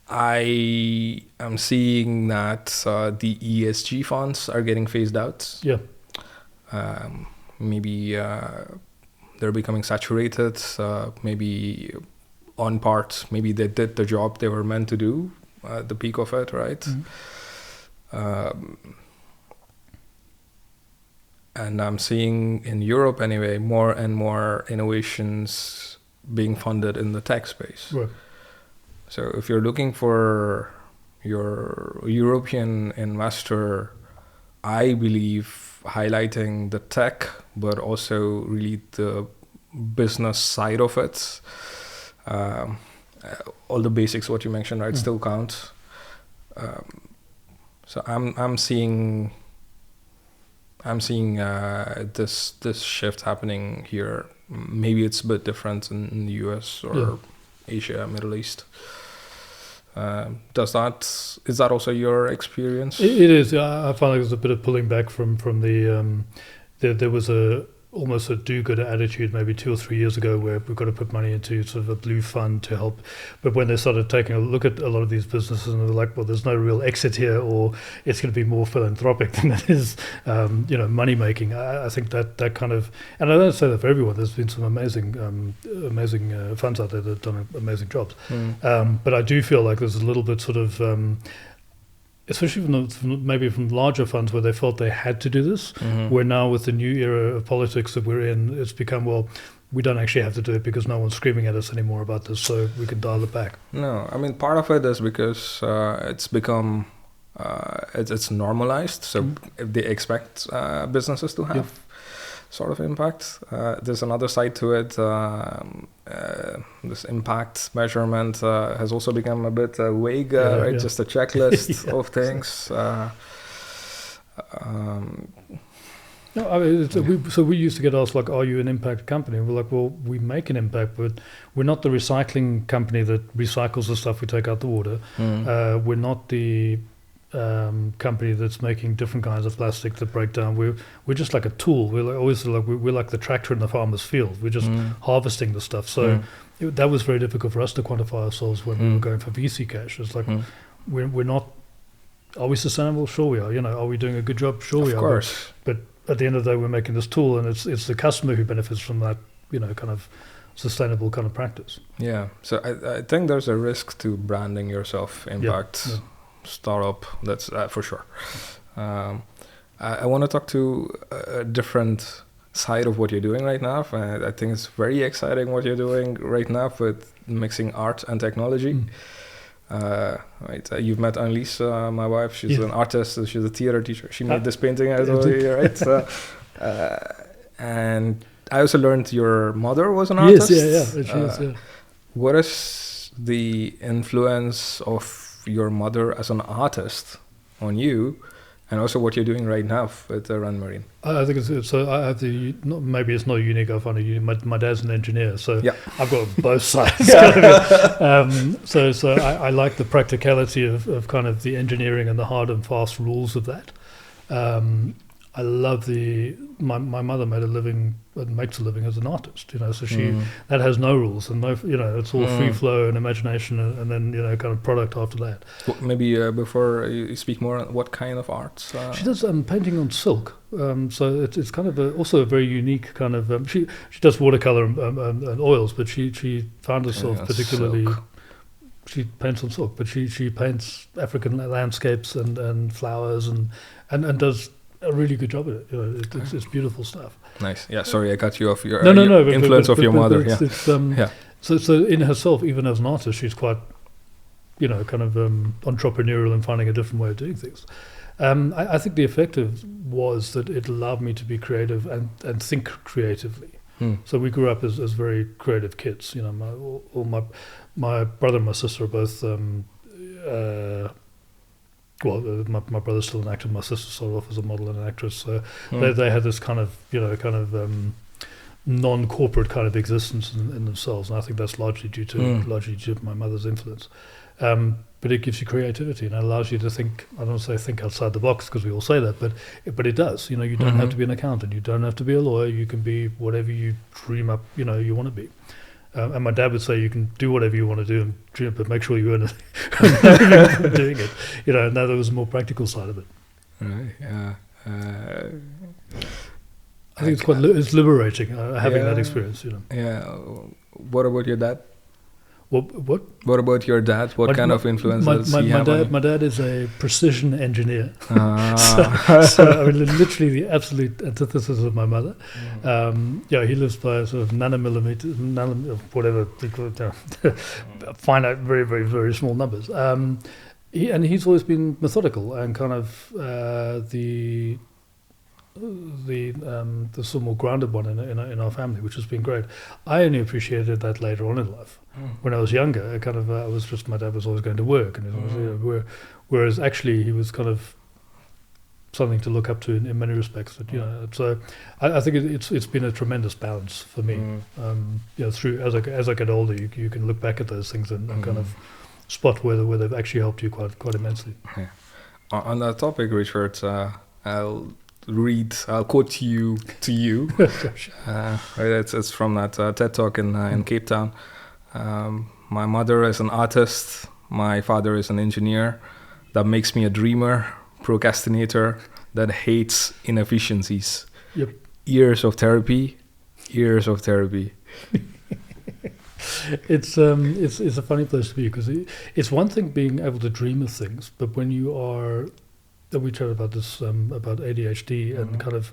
I am seeing that the ESG funds are getting phased out. Yeah. Maybe they're becoming saturated. Maybe on part, maybe they did the job they were meant to do at the peak of it, right? And I'm seeing in Europe anyway, more and more innovations being funded in the tech space. Right. So if you're looking for your European investor, I believe highlighting the tech, but also really the business side of it, all the basics, what you mentioned, right, still count. So I'm seeing this shift happening here. Maybe it's a bit different in the US or Asia, Middle East. Is that also your experience? It is. I find like there's a bit of pulling back from the. There was almost a do-gooder attitude maybe 2 or 3 years ago where we've got to put money into sort of a blue fund to help. But when they started taking a look at a lot of these businesses and they're like, well, there's no real exit here, or it's going to be more philanthropic than it is, money making. I think that kind of, and I don't say that for everyone. There's been some amazing funds out there that have done amazing jobs. But I do feel like there's a little bit sort of, especially from larger funds where they felt they had to do this, where now with the new era of politics that we're in, it's become, well, we don't actually have to do it because no one's screaming at us anymore about this, so we can dial it back. No, I mean, part of it is because it's become, it's normalized, so they expect businesses to have sort of impact. There's another side to it. This impact measurement has also become a bit vague, right? Just a checklist of things. No, I mean, we used to get asked, like, are you an impact company? And we're like, well, we make an impact, but we're not the recycling company that recycles the stuff we take out the water. We're not the company that's making different kinds of plastic that break down. We're just like a tool. We're like the tractor in the farmer's field. We're just harvesting the stuff. So that was very difficult for us to quantify ourselves when we were going for VC cash. It's like we're not. Are we sustainable? Sure we are. Are we doing a good job? Sure we are. Of course. But at the end of the day, we're making this tool, and it's the customer who benefits from that. Kind of sustainable kind of practice. Yeah. So I think there's a risk to branding yourself impact. Startup, that's for sure. I want to talk to a different side of what you're doing right now. I think it's very exciting what you're doing right now with mixing art and technology. Right, you've met Annelies, my wife. She's an artist. She's a theater teacher. She made this painting I told you, right? And I also learned your mother was an artist. Yes, she is. What is the influence of your mother as an artist on you, and also what you're doing right now with RanMarine? I think it's so. I have maybe it's not unique. I find it unique. My dad's an engineer, so I've got both sides. So I like the practicality of kind of the engineering and the hard and fast rules of that. I love my mother made a living and makes a living as an artist, so she that has no rules and no, it's all free flow and imagination and then, kind of product after that. Well, maybe before you speak more, what kind of art? She does painting on silk. So it's kind of also a very unique kind of, she does watercolor and oils, but she found herself particularly, silk. She paints on silk, but she paints African landscapes and flowers and does a really good job at it. It's beautiful stuff. Nice. Yeah. Sorry, I cut you off. Your influence of your mother. So in herself, even as an artist, she's quite, kind of entrepreneurial and finding a different way of doing things. I think the effect was that it allowed me to be creative and think creatively. So we grew up as very creative kids. You know, my brother and my sister are both. My brother's still an actor. My sister started off as a model and an actress. So they had this kind of non-corporate kind of existence in themselves, and I think that's largely due to my mother's influence. But it gives you creativity and it allows you to think. I don't want to say think outside the box because we all say that, but it does. You know, you don't have to be an accountant, you don't have to be a lawyer. You can be whatever you dream up. You know, you want to be. And my dad would say you can do whatever you want to do and dream, but make sure you earn it doing it. You know, and that was a more practical side of it. Right. Yeah. I think it's liberating having that experience. You know. Yeah. What about your dad? What? What about your dad? What kind of influence does he have on you? My dad is a precision engineer. So I mean, literally the absolute antithesis of my mother. He lives by sort of nanomillimeters, whatever they call it, finite, very, very, very small numbers. He's always been methodical and kind of the sort of more grounded one in our family, which has been great. I only appreciated that later on in life. When I was younger, my dad was always going to work, and whereas actually he was kind of something to look up to in many respects. But, you know, so I think it's been a tremendous balance for me. Through as I get older, you can look back at those things and kind of spot where they've actually helped you quite immensely. Yeah. On that topic, Richard, I'll quote you to you. It's from that TED Talk in Cape Town. My mother is an artist. My father is an engineer. That makes me a dreamer, procrastinator that hates inefficiencies. Yep. Years of therapy. It's a funny place to be because it's one thing being able to dream of things, but when you are. We chatted about this about ADHD and kind of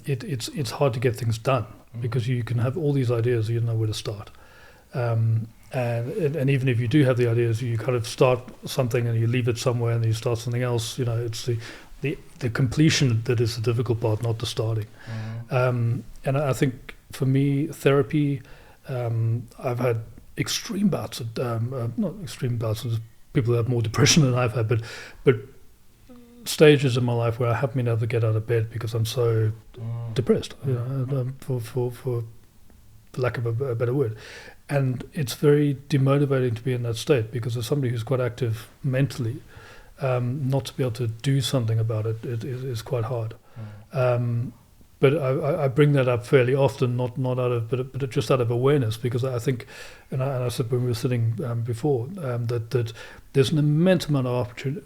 it's hard to get things done because you can have all these ideas, you don't know where to start, and even if you do have the ideas, you kind of start something and you leave it somewhere and then you start something else. You know, it's the completion that is the difficult part, not the starting. And I think for me, therapy, I've had extreme bouts of not extreme bouts of people who have more depression than I've had, but stages in my life where I haven't been able to get out of bed because I'm so depressed, you know, for lack of a better word. And it's very demotivating to be in that state because as somebody who's quite active mentally, not to be able to do something about it is quite hard. But I bring that up fairly often, not out of, but just out of awareness, because I think, and I said when we were sitting before, that there's an immense amount of opportunity.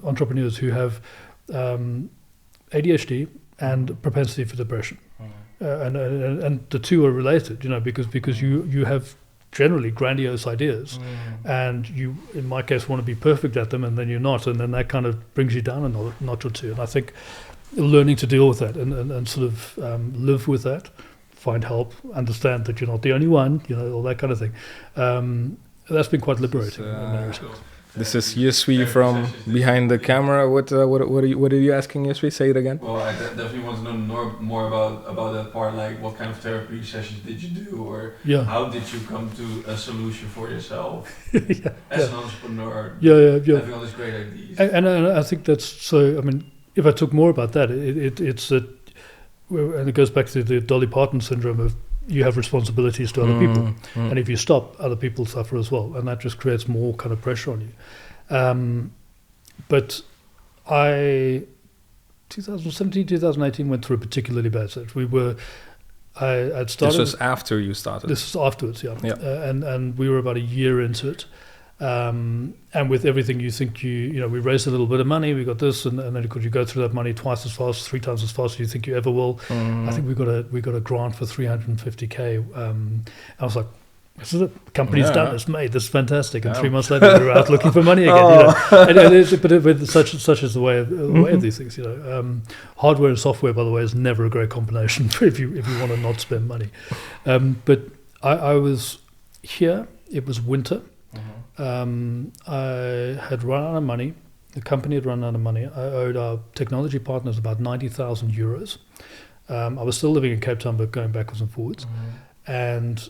Entrepreneurs who have ADHD and propensity for depression, and the two are related, you know, because you have generally grandiose ideas, and you, in my case, want to be perfect at them, and then you're not, and then that kind of brings you down a notch or two. And I think learning to deal with that and sort of live with that, find help, understand that you're not the only one, you know, all that kind of thing. That's been quite liberating in many respects. This is Jisvy from behind the camera. What are you asking, Jisvy? Say it again. Well, I definitely want to know more about that part. Like, what kind of therapy sessions did you do, or how did you come to a solution for yourself as an entrepreneur? Having all these great ideas. And I think that's so. I mean, if I talk more about that, it's that, and it goes back to the Dolly Parton syndrome of. You have responsibilities to other people, and if you stop, other people suffer as well, and that just creates more kind of pressure on you. But 2017, 2018 went through a particularly bad stage. I'd started. This was after you started. This was afterwards, and we were about a year into it. And with everything you think you know, we raised a little bit of money, we got this, and then could you go through that money twice as fast, 3 times as fast as you think you ever will? I think we got a grant for 350K. I was like, this is it. The company's done. It's made. This is fantastic. And 3 months later, we were out looking for money again. You know? But such is the way of these things. You know, hardware and software, by the way, is never a great combination if you want to not spend money. But I was here. It was winter. I had run out of money. The company had run out of money. I owed our technology partners about 90,000 euros. I was still living in Cape Town, but going backwards and forwards. And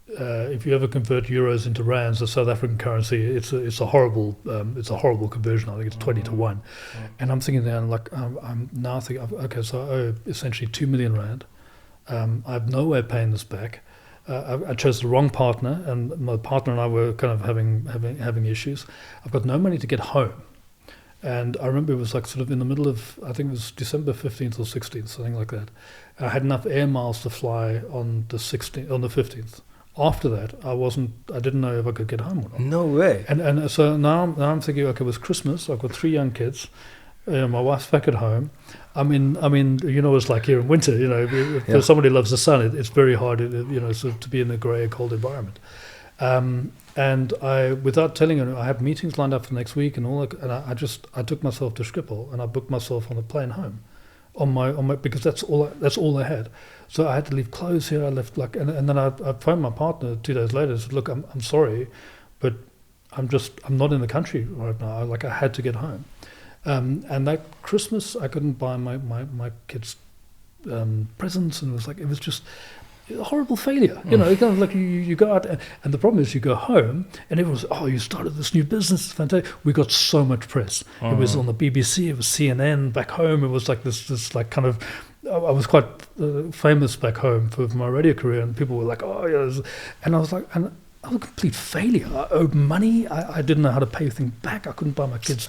if you ever convert euros into rands, the South African currency, it's a horrible conversion. I think it's 20 to 1. And I'm thinking then, like, I'm now thinking, okay, so I owe essentially 2 million rand. I have no way of paying this back. I chose the wrong partner, and my partner and I were kind of having issues. I've got no money to get home. And I remember it was like sort of in the middle of, I think it was December 15th or 16th, something like that. I had enough air miles to fly on the 15th. After that, I didn't know if I could get home or not. No way. And so now I'm thinking, okay, it was Christmas. I've got 3 young kids. My wife's back at home. I mean, it's like here in winter. For somebody who loves the sun, it's very hard, to be in a grey, cold environment. And I, without telling her, I had meetings lined up for the next week and all that. And I took myself to Schiphol and I booked myself on a plane home, on my because that's all I had. So I had to leave clothes here. I left and then I phoned my partner 2 days later and said, look, I'm sorry, but I'm not in the country right now. I had to get home. And that Christmas, I couldn't buy my kids presents, and it was just a horrible failure. Kind of like you go out, and the problem is you go home, and everyone's, you started this new business, it's fantastic. We got so much press. It was on the BBC, it was CNN. Back home, it was like this like kind of. I was quite famous back home for my radio career, and people were like, and I was like, and I was a complete failure. I owed money. I didn't know how to pay things back. I couldn't buy my kids.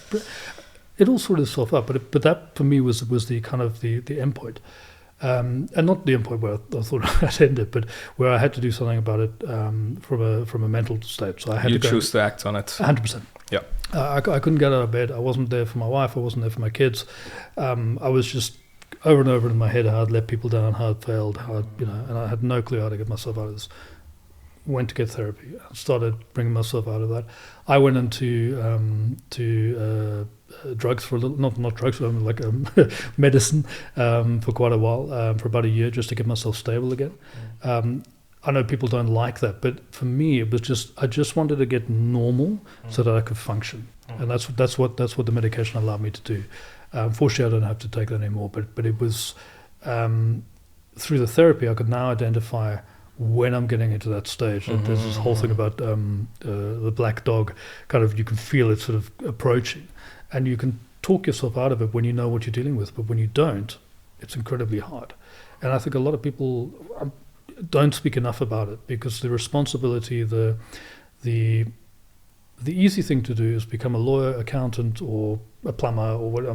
It all sorted itself out, but that for me was the kind of the end point, and not the end point where I thought I'd end it, but where I had to do something about it from a mental state. So I had to choose to act on it. 100%. Yeah. I couldn't get out of bed. I wasn't there for my wife. I wasn't there for my kids. I was just over and over in my head how I'd let people down, how I'd failed, and I had no clue how to get myself out of this. Went to get therapy. I started bringing myself out of that. I went into drugs for a little, not drugs, like medicine for quite a while, for about a year, just to get myself stable again. I know people don't like that, but for me, it was I just wanted to get normal so that I could function, and that's what the medication allowed me to do. Fortunately, I don't have to take that anymore, but it was through the therapy I could now identify when I'm getting into that stage. There's this whole thing about the black dog, kind of, you can feel it sort of approaching, and you can talk yourself out of it when you know what you're dealing with, but when you don't, it's incredibly hard. And I think a lot of people don't speak enough about it, because the responsibility, the easy thing to do is become a lawyer, accountant, or a plumber, or what.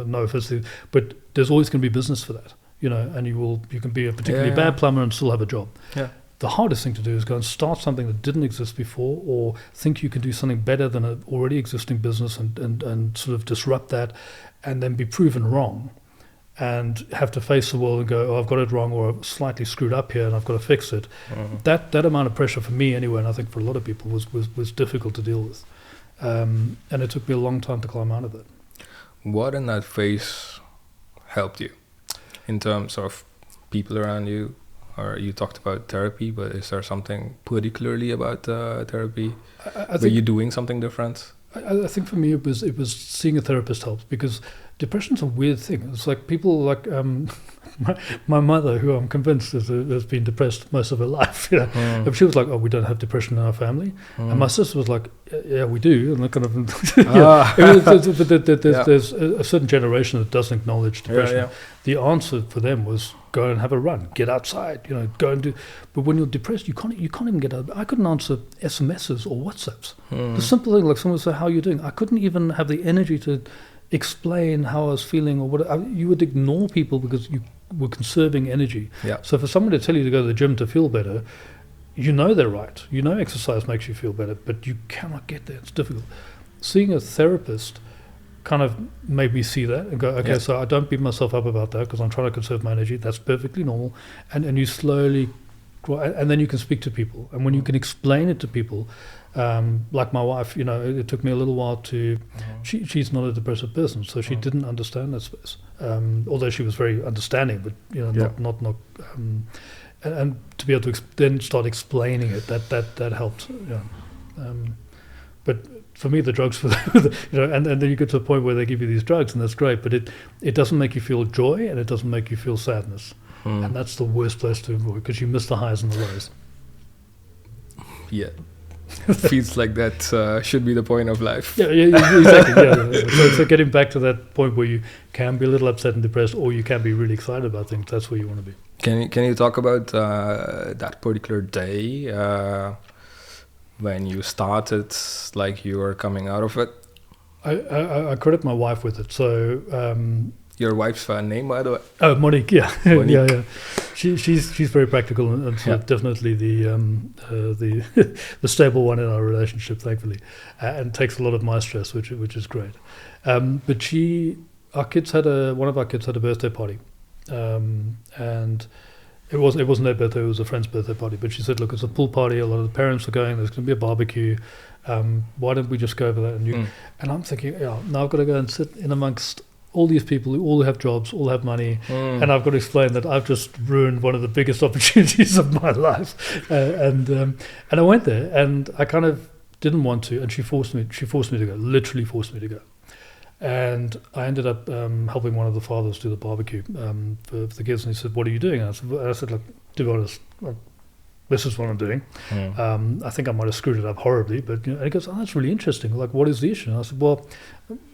No offense, but there's always going to be business for that. And you can be a particularly bad plumber and still have a job. Yeah. The hardest thing to do is go and start something that didn't exist before, or think you can do something better than an already existing business, and sort of disrupt that, and then be proven wrong, and have to face the world and go, I've got it wrong, or I've slightly screwed up here and I've got to fix it. That amount of pressure for me anyway, and I think for a lot of people, was difficult to deal with. And it took me a long time to climb out of it. What in that phase helped you? In terms of people around you, or you talked about therapy, but is there something particularly about therapy? Were you doing something different? I think for me it was seeing a therapist helps, because depression's a weird thing. It's like people like my mother, who I'm convinced has been depressed most of her life. If she was like, we don't have depression in our family, and my sister was like, yeah, we do, and that kind of there's a certain generation that doesn't acknowledge depression. The answer for them was go and have a run, get outside, go and do. But when you're depressed, you can't even get out. I couldn't answer SMSs or WhatsApps. The simple thing, like someone would say, how are you doing? I couldn't even have the energy to explain how I was feeling, or what. You would ignore people because you were conserving energy. So for someone to tell you to go to the gym to feel better, they're right. Exercise makes you feel better, but you cannot get there. It's difficult. Seeing a therapist kind of made me see that and go, okay, so I don't beat myself up about that, because I'm trying to conserve my energy. That's perfectly normal. And you slowly grow, and then you can speak to people. And when you can explain it to people, like my wife, it took me a little while to, she's not a depressive person, so she didn't understand that space. Although she was very understanding, but not and to be able to then start explaining it, that helped. but for me, the drugs and then you get to a point where they give you these drugs, and that's great, but it doesn't make you feel joy, and it doesn't make you feel sadness, and that's the worst place to avoid, because you miss the highs and the lows. Yeah. Feels like that should be the point of life. Yeah, exactly. Yeah. So getting back to that point where you can be a little upset and depressed, or you can be really excited about things, that's where you want to be. Can you talk about that particular day when you started, like you were coming out of it? I credit my wife with it. So your wife's name, by the way? Oh, Monique. Yeah, Monique. yeah. She's very practical and so definitely the the stable one in our relationship, thankfully, and takes a lot of my stress, which is great. But one of our kids had a birthday party, and it wasn't their birthday; it was a friend's birthday party. But she said, "Look, it's a pool party. A lot of the parents are going. There's going to be a barbecue. Why don't we just go over that?" And I'm thinking, now I've got to go and sit in amongst all these people who all have jobs, all have money, and I've got to explain that I've just ruined one of the biggest opportunities of my life. And I went there, and I kind of didn't want to, and she forced me to go, literally forced me to go. And I ended up helping one of the fathers do the barbecue for the kids, and he said, "What are you doing?" And I said, "Look, to be honest, this is what I'm doing. I think I might have screwed it up horribly, but and he goes, "Oh, that's really interesting. Like, what is the issue?" And I said, "Well,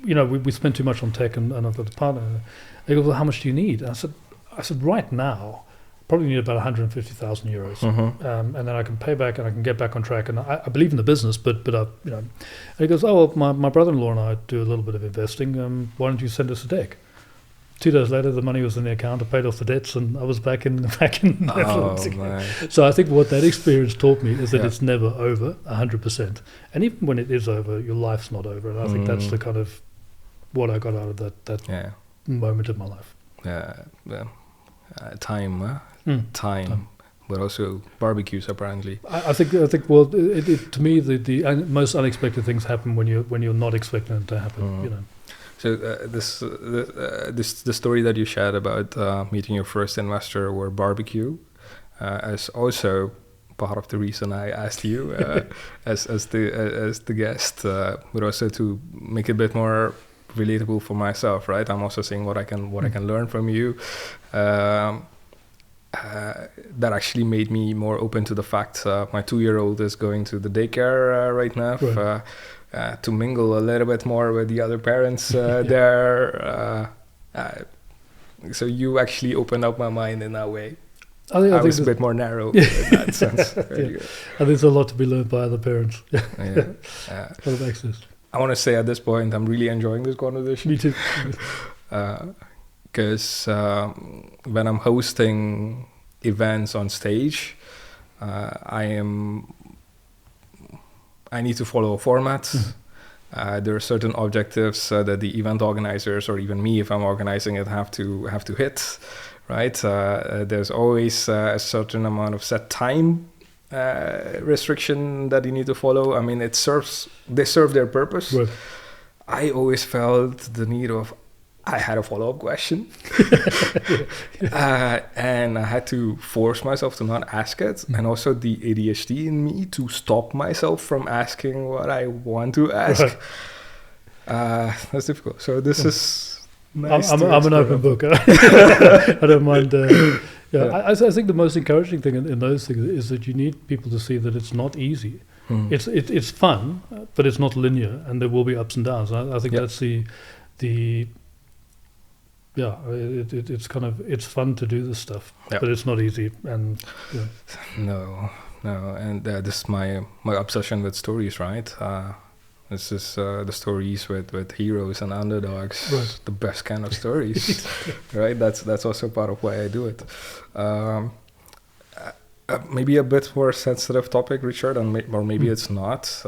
we spend too much on tech, and I've got a partner." And he goes, "Well, how much do you need?" And I said, "Right now, probably need about 150,000 euros, and then I can pay back and I can get back on track. And I believe in the business, but And he goes, "Oh, well, my brother-in-law and I do a little bit of investing. Why don't you send us a deck?" 2 days later, the money was in the account. I paid off the debts, and I was back in Netherlands again. So I think what that experience taught me is that it's never over 100%. And even when it is over, your life's not over. And I think that's the kind of what I got out of that moment in my life. Time, but also barbecues apparently. I think. Well, to me, the most unexpected things happen when you're not expecting them to happen. So the story that you shared about meeting your first investor or barbecue is also part of the reason I asked you as the guest, but also to make it a bit more relatable for myself, right? I'm also seeing what I can learn from you. That actually made me more open to the fact my 2-year-old is going to the daycare right now. Right. To mingle a little bit more with the other parents there. So you actually opened up my mind in that way. I was a bit more narrow in that sense. I think there's a lot to be learned by other parents. A lot of access. I want to say at this point, I'm really enjoying this conversation. Me too. Because when I'm hosting events on stage, I need to follow a format. There are certain objectives that the event organizers, or even me, if I'm organizing it, have to hit. Right? There's always a certain amount of set time restriction that you need to follow. I mean, they serve their purpose. Right. I always felt the need of, I had a follow-up question. And I had to force myself to not ask it. And also the ADHD in me to stop myself from asking what I want to ask. Right. That's difficult. So this is nice. I'm an open book. I don't mind. I think the most encouraging thing in those things is that you need people to see that it's not easy. It's fun, but it's not linear, and there will be ups and downs. I think that's the it's fun to do this stuff, but it's not easy. And no, and this is my obsession with stories, right? This is the stories with heroes and underdogs, right. The best kind of stories, right? That's also part of why I do it. Maybe a bit more sensitive topic, Richard, or maybe it's not.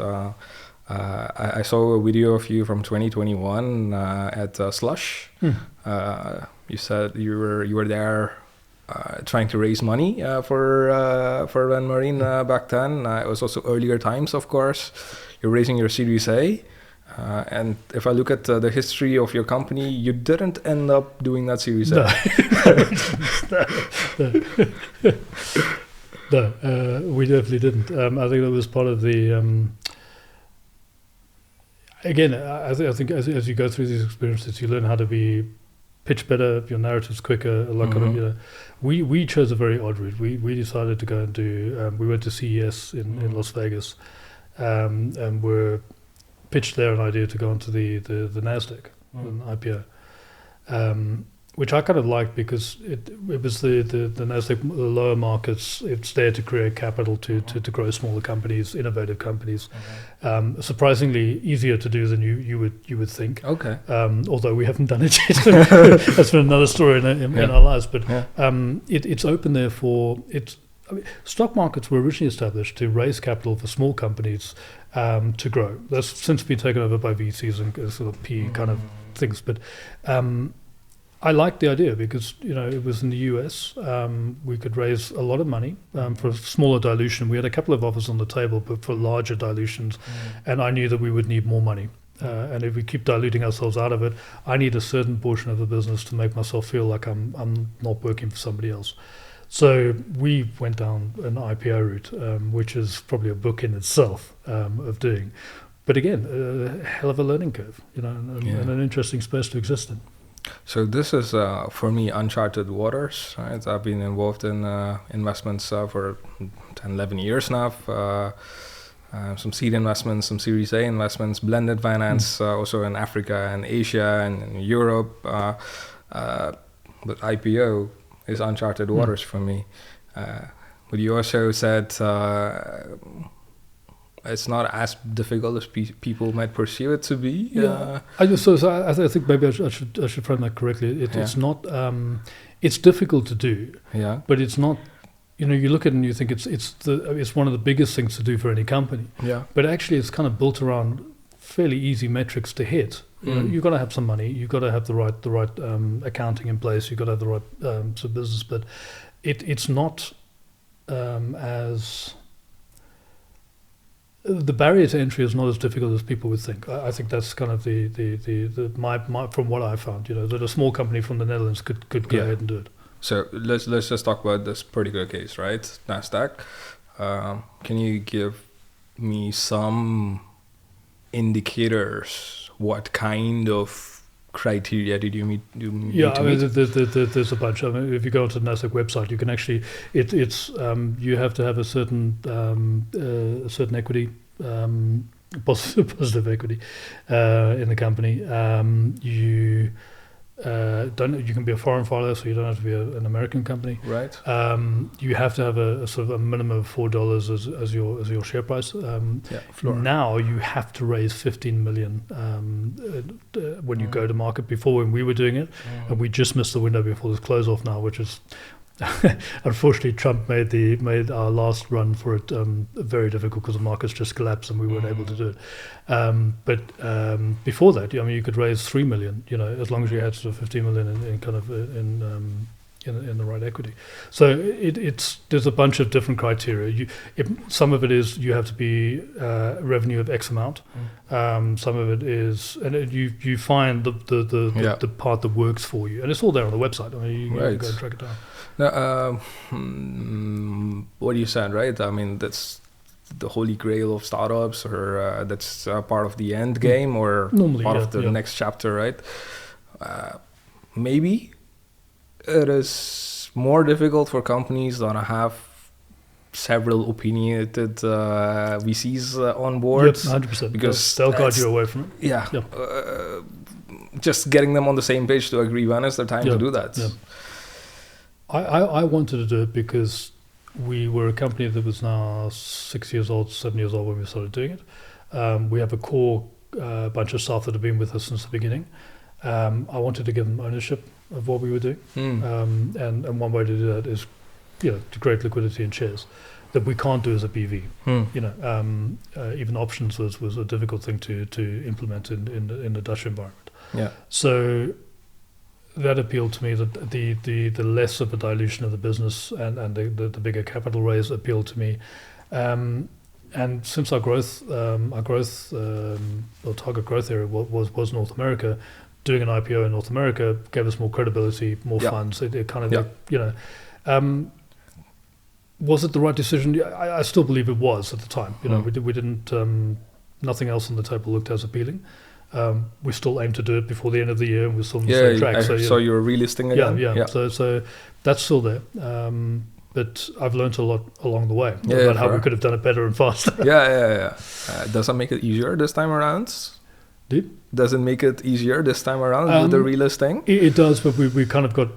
I saw a video of you from 2021 at Slush. You said you were there trying to raise money for RanMarine back then. It was also earlier times, of course. You're raising your Series A. And if I look at the history of your company, you didn't end up doing that Series A. No, we definitely didn't. I think that was part of the again, I think as you go through these experiences, you learn how to pitch better, your narrative's quicker. We chose a very odd route. We decided to go and do. We went to CES in Las Vegas, and were pitched there an idea to go onto the Nasdaq, an IPO. Which I kind of liked because it was the Nasdaq, the lower markets. It's there to create capital to grow smaller companies, innovative companies. Surprisingly easier to do than you would think. Okay. Although we haven't done it yet, that's been another story in our lives. But it's open there for it. Stock markets were originally established to raise capital for small companies to grow. That's since been taken over by VCs and sort of PE kind of things, but. I liked the idea because it was in the US. We could raise a lot of money for a smaller dilution. We had a couple of offers on the table, but for larger dilutions, and I knew that we would need more money. And if we keep diluting ourselves out of it, I need a certain portion of the business to make myself feel like I'm not working for somebody else. So we went down an IPO route, which is probably a book in itself of doing. But again, a hell of a learning curve, and an interesting space to exist in. So this is, for me, uncharted waters, right? I've been involved in investments for 10, 11 years now. Some seed investments, some Series A investments, blended finance, also in Africa and Asia and in Europe. But IPO is uncharted waters for me. But you also said it's not as difficult as people might perceive it to be. I think maybe I should frame that correctly. It's not. It's difficult to do. Yeah. But it's not. You look at it and you think it's one of the biggest things to do for any company. Yeah. But actually, it's kind of built around fairly easy metrics to hit. You've got to have some money. You've got to have the right accounting in place. You've got to have the right sort of business. But it's not as the barrier to entry is not as difficult as people would think. I think that's kind of my from what I found. That a small company from the Netherlands could go ahead and do it. So let's just talk about this particular case, right? Nasdaq. Can you give me some indicators? What kind of criteria did you meet? There's a bunch. I mean, if you go onto the Nasdaq website, you can actually it's you have to have a certain equity, positive equity in the company. You can be a foreign filer, so you don't have to be an American company. Right. You have to have a sort of a minimum of $4 as your share price. Now you have to raise 15 million when you go to market. Before, when we were doing it, and we just missed the window before this close off now, which is unfortunately Trump made our last run for it very difficult because the markets just collapsed and we weren't able to do it. But before that, you could raise 3 million, as long as you had sort of 15 million in the right equity. So there's a bunch of different criteria. Some of it is you have to be revenue of X amount. Some of it is, and you find the part that works for you, and it's all there on the website. I mean, you can go and track it down. Now, what you said, right? I mean, that's the holy grail of startups, or that's part of the end game, or normally, part of the next chapter, right? Maybe it is more difficult for companies that have several opinionated VCs on board. 100%. Because they'll guide you away from it. Yeah. Just getting them on the same page to agree when is the time to do that. Yeah. I wanted to do it because we were a company that was now 7 years old when we started doing it. We have a core bunch of staff that have been with us since the beginning. I wanted to give them ownership of what we were doing. And one way to do that is, to create liquidity in shares that we can't do as a BV. Even options was a difficult thing to implement in the Dutch environment. Yeah. So that appealed to me, that the less of a dilution of the business and the bigger capital raise appealed to me. And since our target growth area was North America, doing an IPO in North America gave us more credibility, more funds. It kind of, was it the right decision? I still believe it was at the time. We didn't nothing else on the table looked as appealing. We still aim to do it before the end of the year, and we're still on the same track. So you're relisting again? Yeah. So that's still there. But I've learned a lot along the way about how we could have done it better and faster. Does that make it easier this time around? Does it make it easier this time around with the relisting? It does, but we kind of got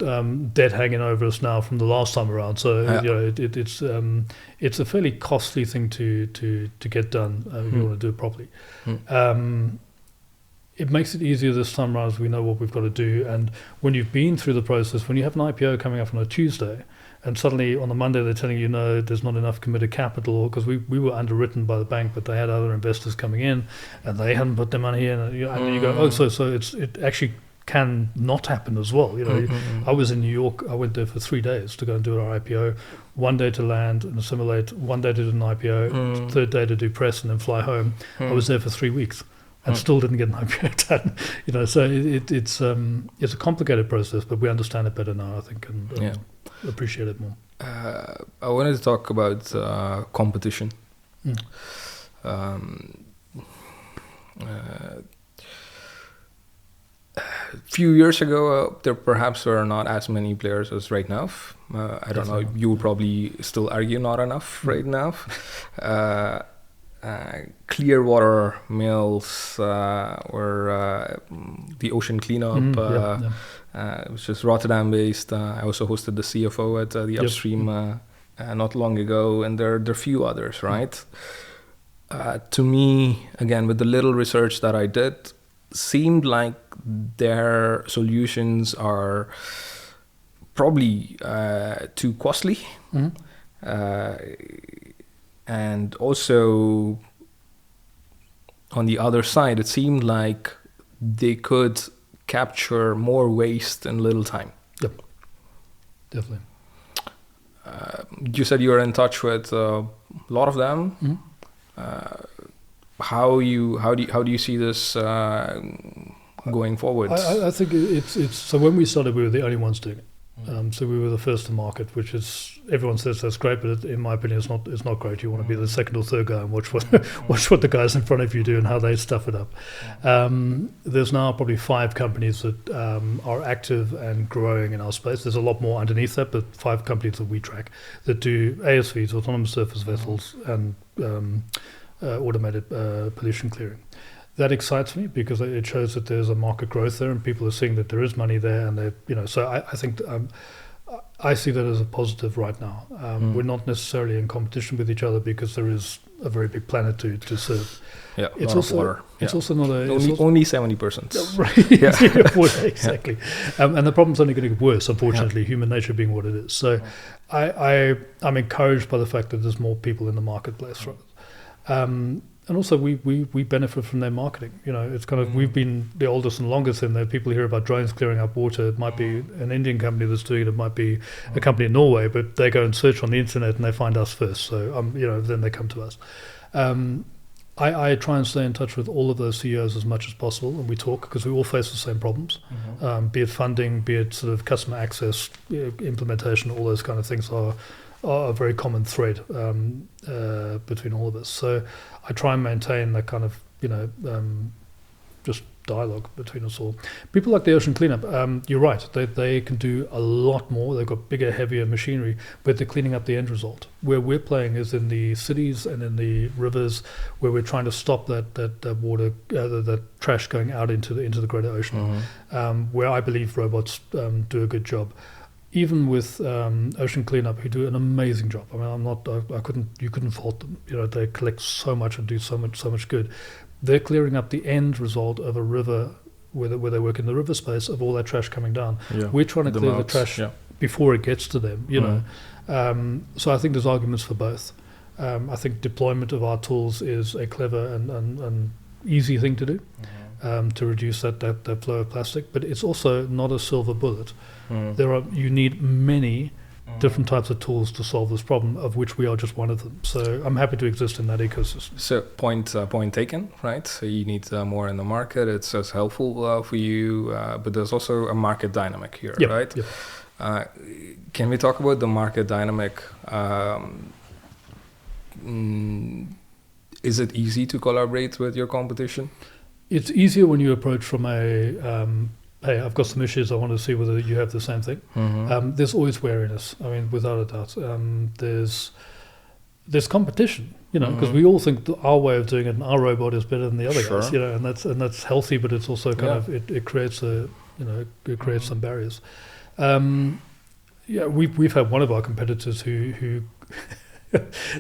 debt hanging over us now from the last time around. So it's a fairly costly thing to get done if you want to do it properly. It makes it easier this time around as we know what we've got to do. And when you've been through the process, when you have an IPO coming up on a Tuesday, and suddenly on the Monday they're telling you, no, there's not enough committed capital, because we were underwritten by the bank, but they had other investors coming in, and they hadn't put their money in. And you go, so it actually can not happen as well. I was in New York. I went there for 3 days to go and do our IPO. 1 day to land and assimilate. 1 day to do an IPO. Third day to do press and then fly home. I was there for 3 weeks. And still didn't get an IPO done, so it's a complicated process, but we understand it better now, I think, and appreciate it more. I wanted to talk about competition. A few years ago, there perhaps were not as many players as right now. I don't know. You would probably still argue not enough right now. Clearwater mills or the ocean cleanup, which is Rotterdam based. I also hosted the CFO at the Upstream not long ago, and there are a few others, right? To me, again, with the little research that I did, seemed like their solutions are probably too costly. And also, on the other side, it seemed like they could capture more waste in little time. Yep, definitely. You said you were in touch with a lot of them. How do you see this going forward? I think it's so. When we started, we were the only ones doing it. So we were the first to market, which is, everyone says that's great, but in my opinion, it's not great. You want to be the second or third guy and watch what the guys in front of you do and how they stuff it up. There's now probably 5 companies that are active and growing in our space. There's a lot more underneath that, but 5 companies that we track that do ASVs, autonomous surface vessels, and automated pollution clearing. That excites me because it shows that there's a market growth there and people are seeing that there is money there, and so I think I see that as a positive right now. We're not necessarily in competition with each other because there is a very big planet to serve. Yeah, it's also water. It's also not only 70%. Right. Exactly. And the problem's only going to get worse, unfortunately. Human nature being what it is. So I'm encouraged by the fact that there's more people in the marketplace. Right? And also we benefit from their marketing. It's kind of, we've been the oldest and longest in there. People hear about drones clearing up water. It might be an Indian company that's doing it. It might be a company in Norway, but they go and search on the internet and they find us first. So, then they come to us. I try and stay in touch with all of those CEOs as much as possible, and we talk because we all face the same problems, be it funding, be it sort of customer access, implementation, all those kind of things are a very common thread between all of us. So I try and maintain that kind of, just dialogue between us all. People like the ocean cleanup, you're right, they can do a lot more. They've got bigger, heavier machinery, but they're cleaning up the end result. Where we're playing is in the cities and in the rivers, where we're trying to stop that water, that trash going out into the greater ocean, where I believe robots do a good job. Even with ocean cleanup, who do an amazing job. I mean, you couldn't fault them. They collect so much and do so much good. They're clearing up the end result of a river where they work in the river space of all that trash coming down. Yeah. We're trying to clear the trash before it gets to them. So I think there's arguments for both. I think deployment of our tools is a clever and easy thing to do to reduce that flow of plastic, but it's also not a silver bullet. You need many different types of tools to solve this problem, of which we are just one of them. So I'm happy to exist in that ecosystem. So point taken, right? So you need more in the market. It's helpful for you, but there's also a market dynamic here, right? Yep. Can we talk about the market dynamic? Is it easy to collaborate with your competition? It's easier when you approach from a, hey, I've got some issues, I want to see whether you have the same thing. There's always wariness, I mean, without a doubt. There's competition, because we all think our way of doing it and our robot is better than the other guys, and that's healthy, but it's also kind of, it creates it creates some barriers. We've had one of our competitors who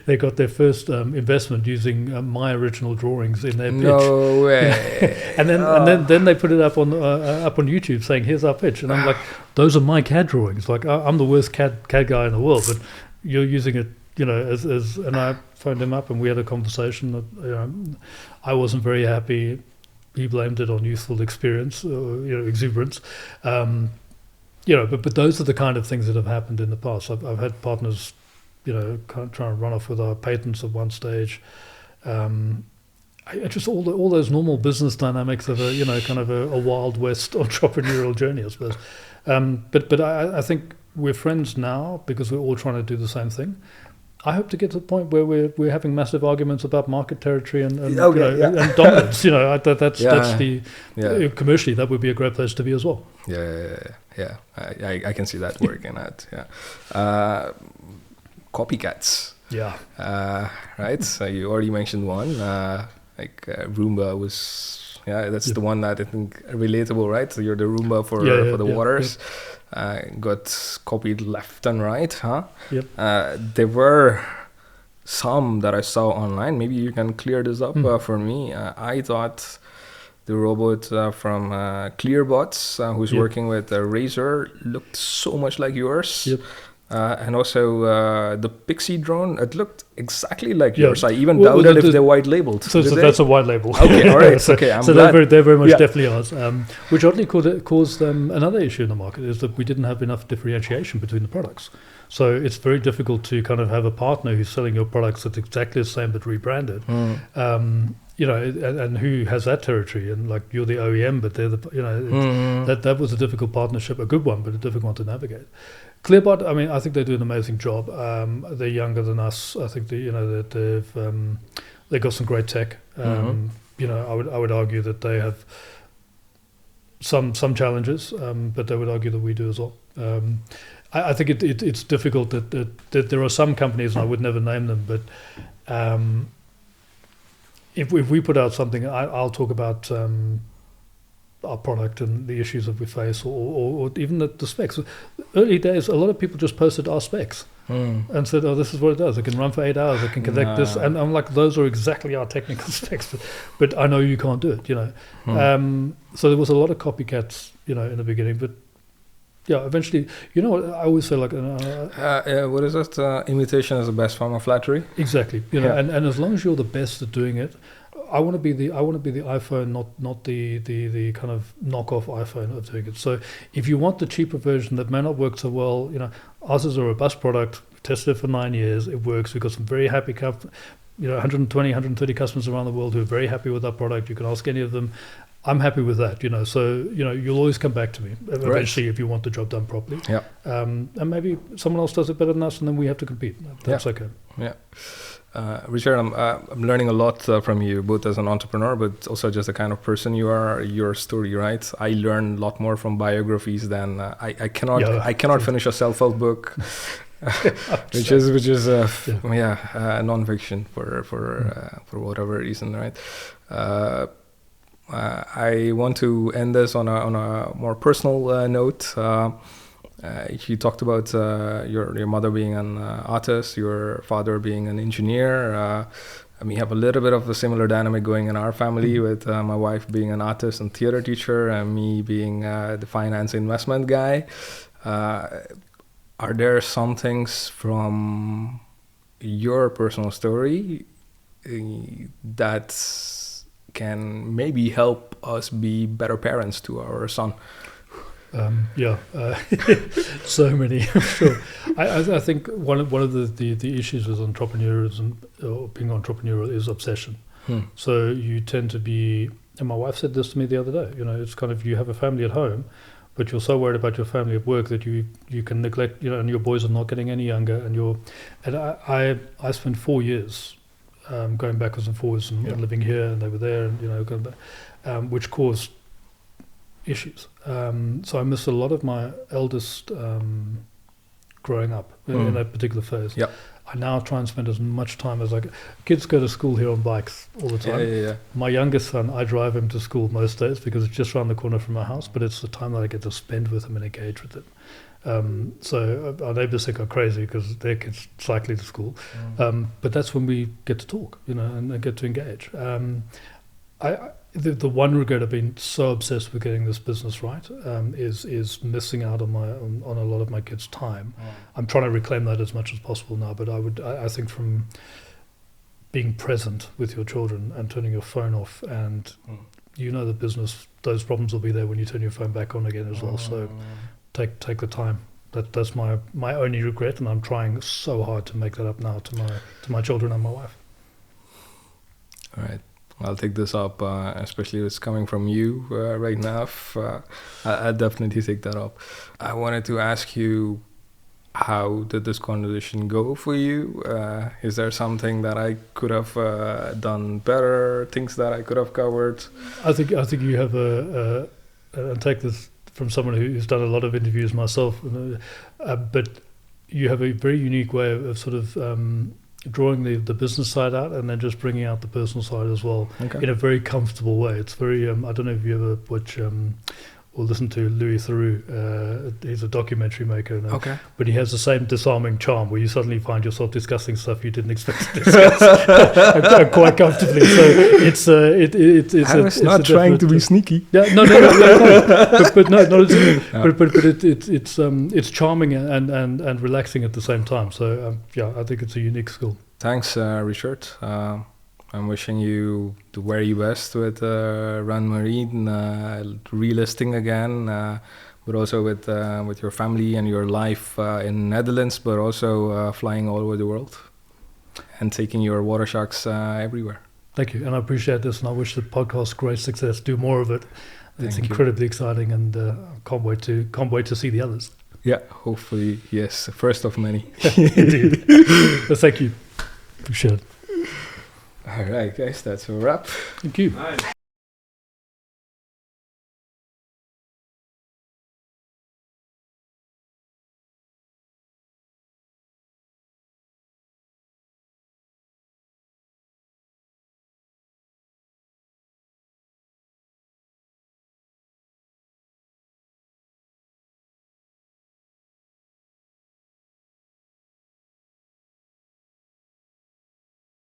they got their first investment using my original drawings in their pitch. No way! and then they put it up on YouTube saying, "Here's our pitch," and I'm like, "Those are my CAD drawings. Like I'm the worst CAD guy in the world, but you're using it, as." And I phoned him up and we had a conversation. That, I wasn't very happy. He blamed it on youthful experience, exuberance. But those are the kind of things that have happened in the past. I've had partners, kind of trying to run off with our patents at one stage. Just all those normal business dynamics of kind of a Wild West entrepreneurial journey, I suppose. But I think we're friends now because we're all trying to do the same thing. I hope to get to the point where we're having massive arguments about market territory and dominance. Commercially that would be a great place to be as well. I can see that working out. Copycats. Right. So you already mentioned one. Roomba was. That's the one that I think relatable, right? So you're the Roomba for the waters. Got copied left and right, huh? Yep. There were some that I saw online. Maybe you can clear this up for me. I thought the robot from Clearbots, who's working with Razer, looked so much like yours. Yep. And also the Pixie drone, it looked exactly like yours. I even doubted if they're white labeled. So that's a white label. Okay, all right. so I'm glad. They're very much definitely ours. Which oddly caused another issue in the market is that we didn't have enough differentiation between the products. So it's very difficult to kind of have a partner who's selling your products that's exactly the same but rebranded. And who has that territory? And like you're the OEM, but they're the that was a difficult partnership, a good one, but a difficult one to navigate. Clearbot, I mean, I think they do an amazing job. They're younger than us. I think they've got some great tech. I would argue that they have some challenges, but they would argue that we do as well. I think it's difficult that there are some companies, and I would never name them, but if we put out something, I'll talk about our product and the issues that we face, or even the specs. Early days, a lot of people just posted our specs and said, "Oh, this is what it does. It can run for 8 hours. It can connect this." And I'm like, "Those are exactly our technical specs, but I know you can't do it." So there was a lot of copycats, in the beginning, but. Yeah, eventually, what I always say, like, what is that? Imitation is the best form of flattery. Exactly, and as long as you're the best at doing it, I want to be the iPhone, not the kind of knockoff iPhone of doing it. So if you want the cheaper version that may not work so well, ours is a robust product. We've tested it for 9 years. It works. We've got some very happy 120, 130 customers around the world who are very happy with our product. You can ask any of them. I'm happy with that, So, you'll always come back to me eventually if you want the job done properly. Yeah. And maybe someone else does it better than us, and then we have to compete. That's okay. Yeah. Richard, I'm learning a lot from you, both as an entrepreneur, but also just the kind of person you are. Your story, right? I learn a lot more from biographies than I cannot finish a self-help book. which is non-fiction for whatever reason, right? I want to end this on a more personal note. You talked about your mother being an artist, your father being an engineer. We have a little bit of a similar dynamic going in our family with my wife being an artist and theater teacher and me being the finance investment guy. Are there some things from your personal story that can maybe help us be better parents to our son? So many, I'm sure. I think one of the issues with entrepreneurism or being entrepreneurial is obsession. So you tend to be, and my wife said this to me the other day, it's kind of, you have a family at home, but you're so worried about your family at work that you can neglect, and your boys are not getting any younger, and I spent 4 years going backwards and forwards and living here, and they were there, and going back, which caused issues. So I missed a lot of my eldest growing up in that particular phase. Yep. I now try and spend as much time as I can. Kids go to school here on bikes all the time. Yeah. My youngest son, I drive him to school most days because it's just around the corner from my house, but it's the time that I get to spend with him and engage with him. So our neighbours think I'm crazy because their kids cycling to school. But that's when we get to talk, and get to engage. The one regret I've been so obsessed with getting this business right is missing out on a lot of my kids' time. I'm trying to reclaim that as much as possible now, but I think from being present with your children and turning your phone off, and the business, those problems will be there when you turn your phone back on again as well. So take the time. That's my only regret, and I'm trying so hard to make that up now to my children and my wife. All right. I'll take this up, especially if it's coming from you right now. I'll definitely take that up. I wanted to ask you, how did this conversation go for you? Is there something that I could have done better, things that I could have covered? I think you have and take this from someone who's done a lot of interviews myself, but you have a very unique way of sort of drawing the business side out and then just bringing out the personal side as well, in a very comfortable way. It's very, I don't know if you ever watch or listen to Louis Theroux. He's a documentary maker, but he has the same disarming charm where you suddenly find yourself discussing stuff you didn't expect to discuss quite comfortably. So I was not trying to be sneaky. Yeah, no. But no, not at all. But it's charming and relaxing at the same time. So I think it's a unique skill. Thanks, Richard. I'm wishing you the very best with RanMarine, relisting again, but also with your family and your life in Netherlands, but also flying all over the world and taking your WasteSharks everywhere. Thank you, and I appreciate this, and I wish the podcast great success. Do more of it. It's incredibly exciting, and can't wait to see the others. Yeah, hopefully, yes, first of many. Indeed. Well, thank you. Appreciate it. All right, guys, that's a wrap. Thank you. Nice.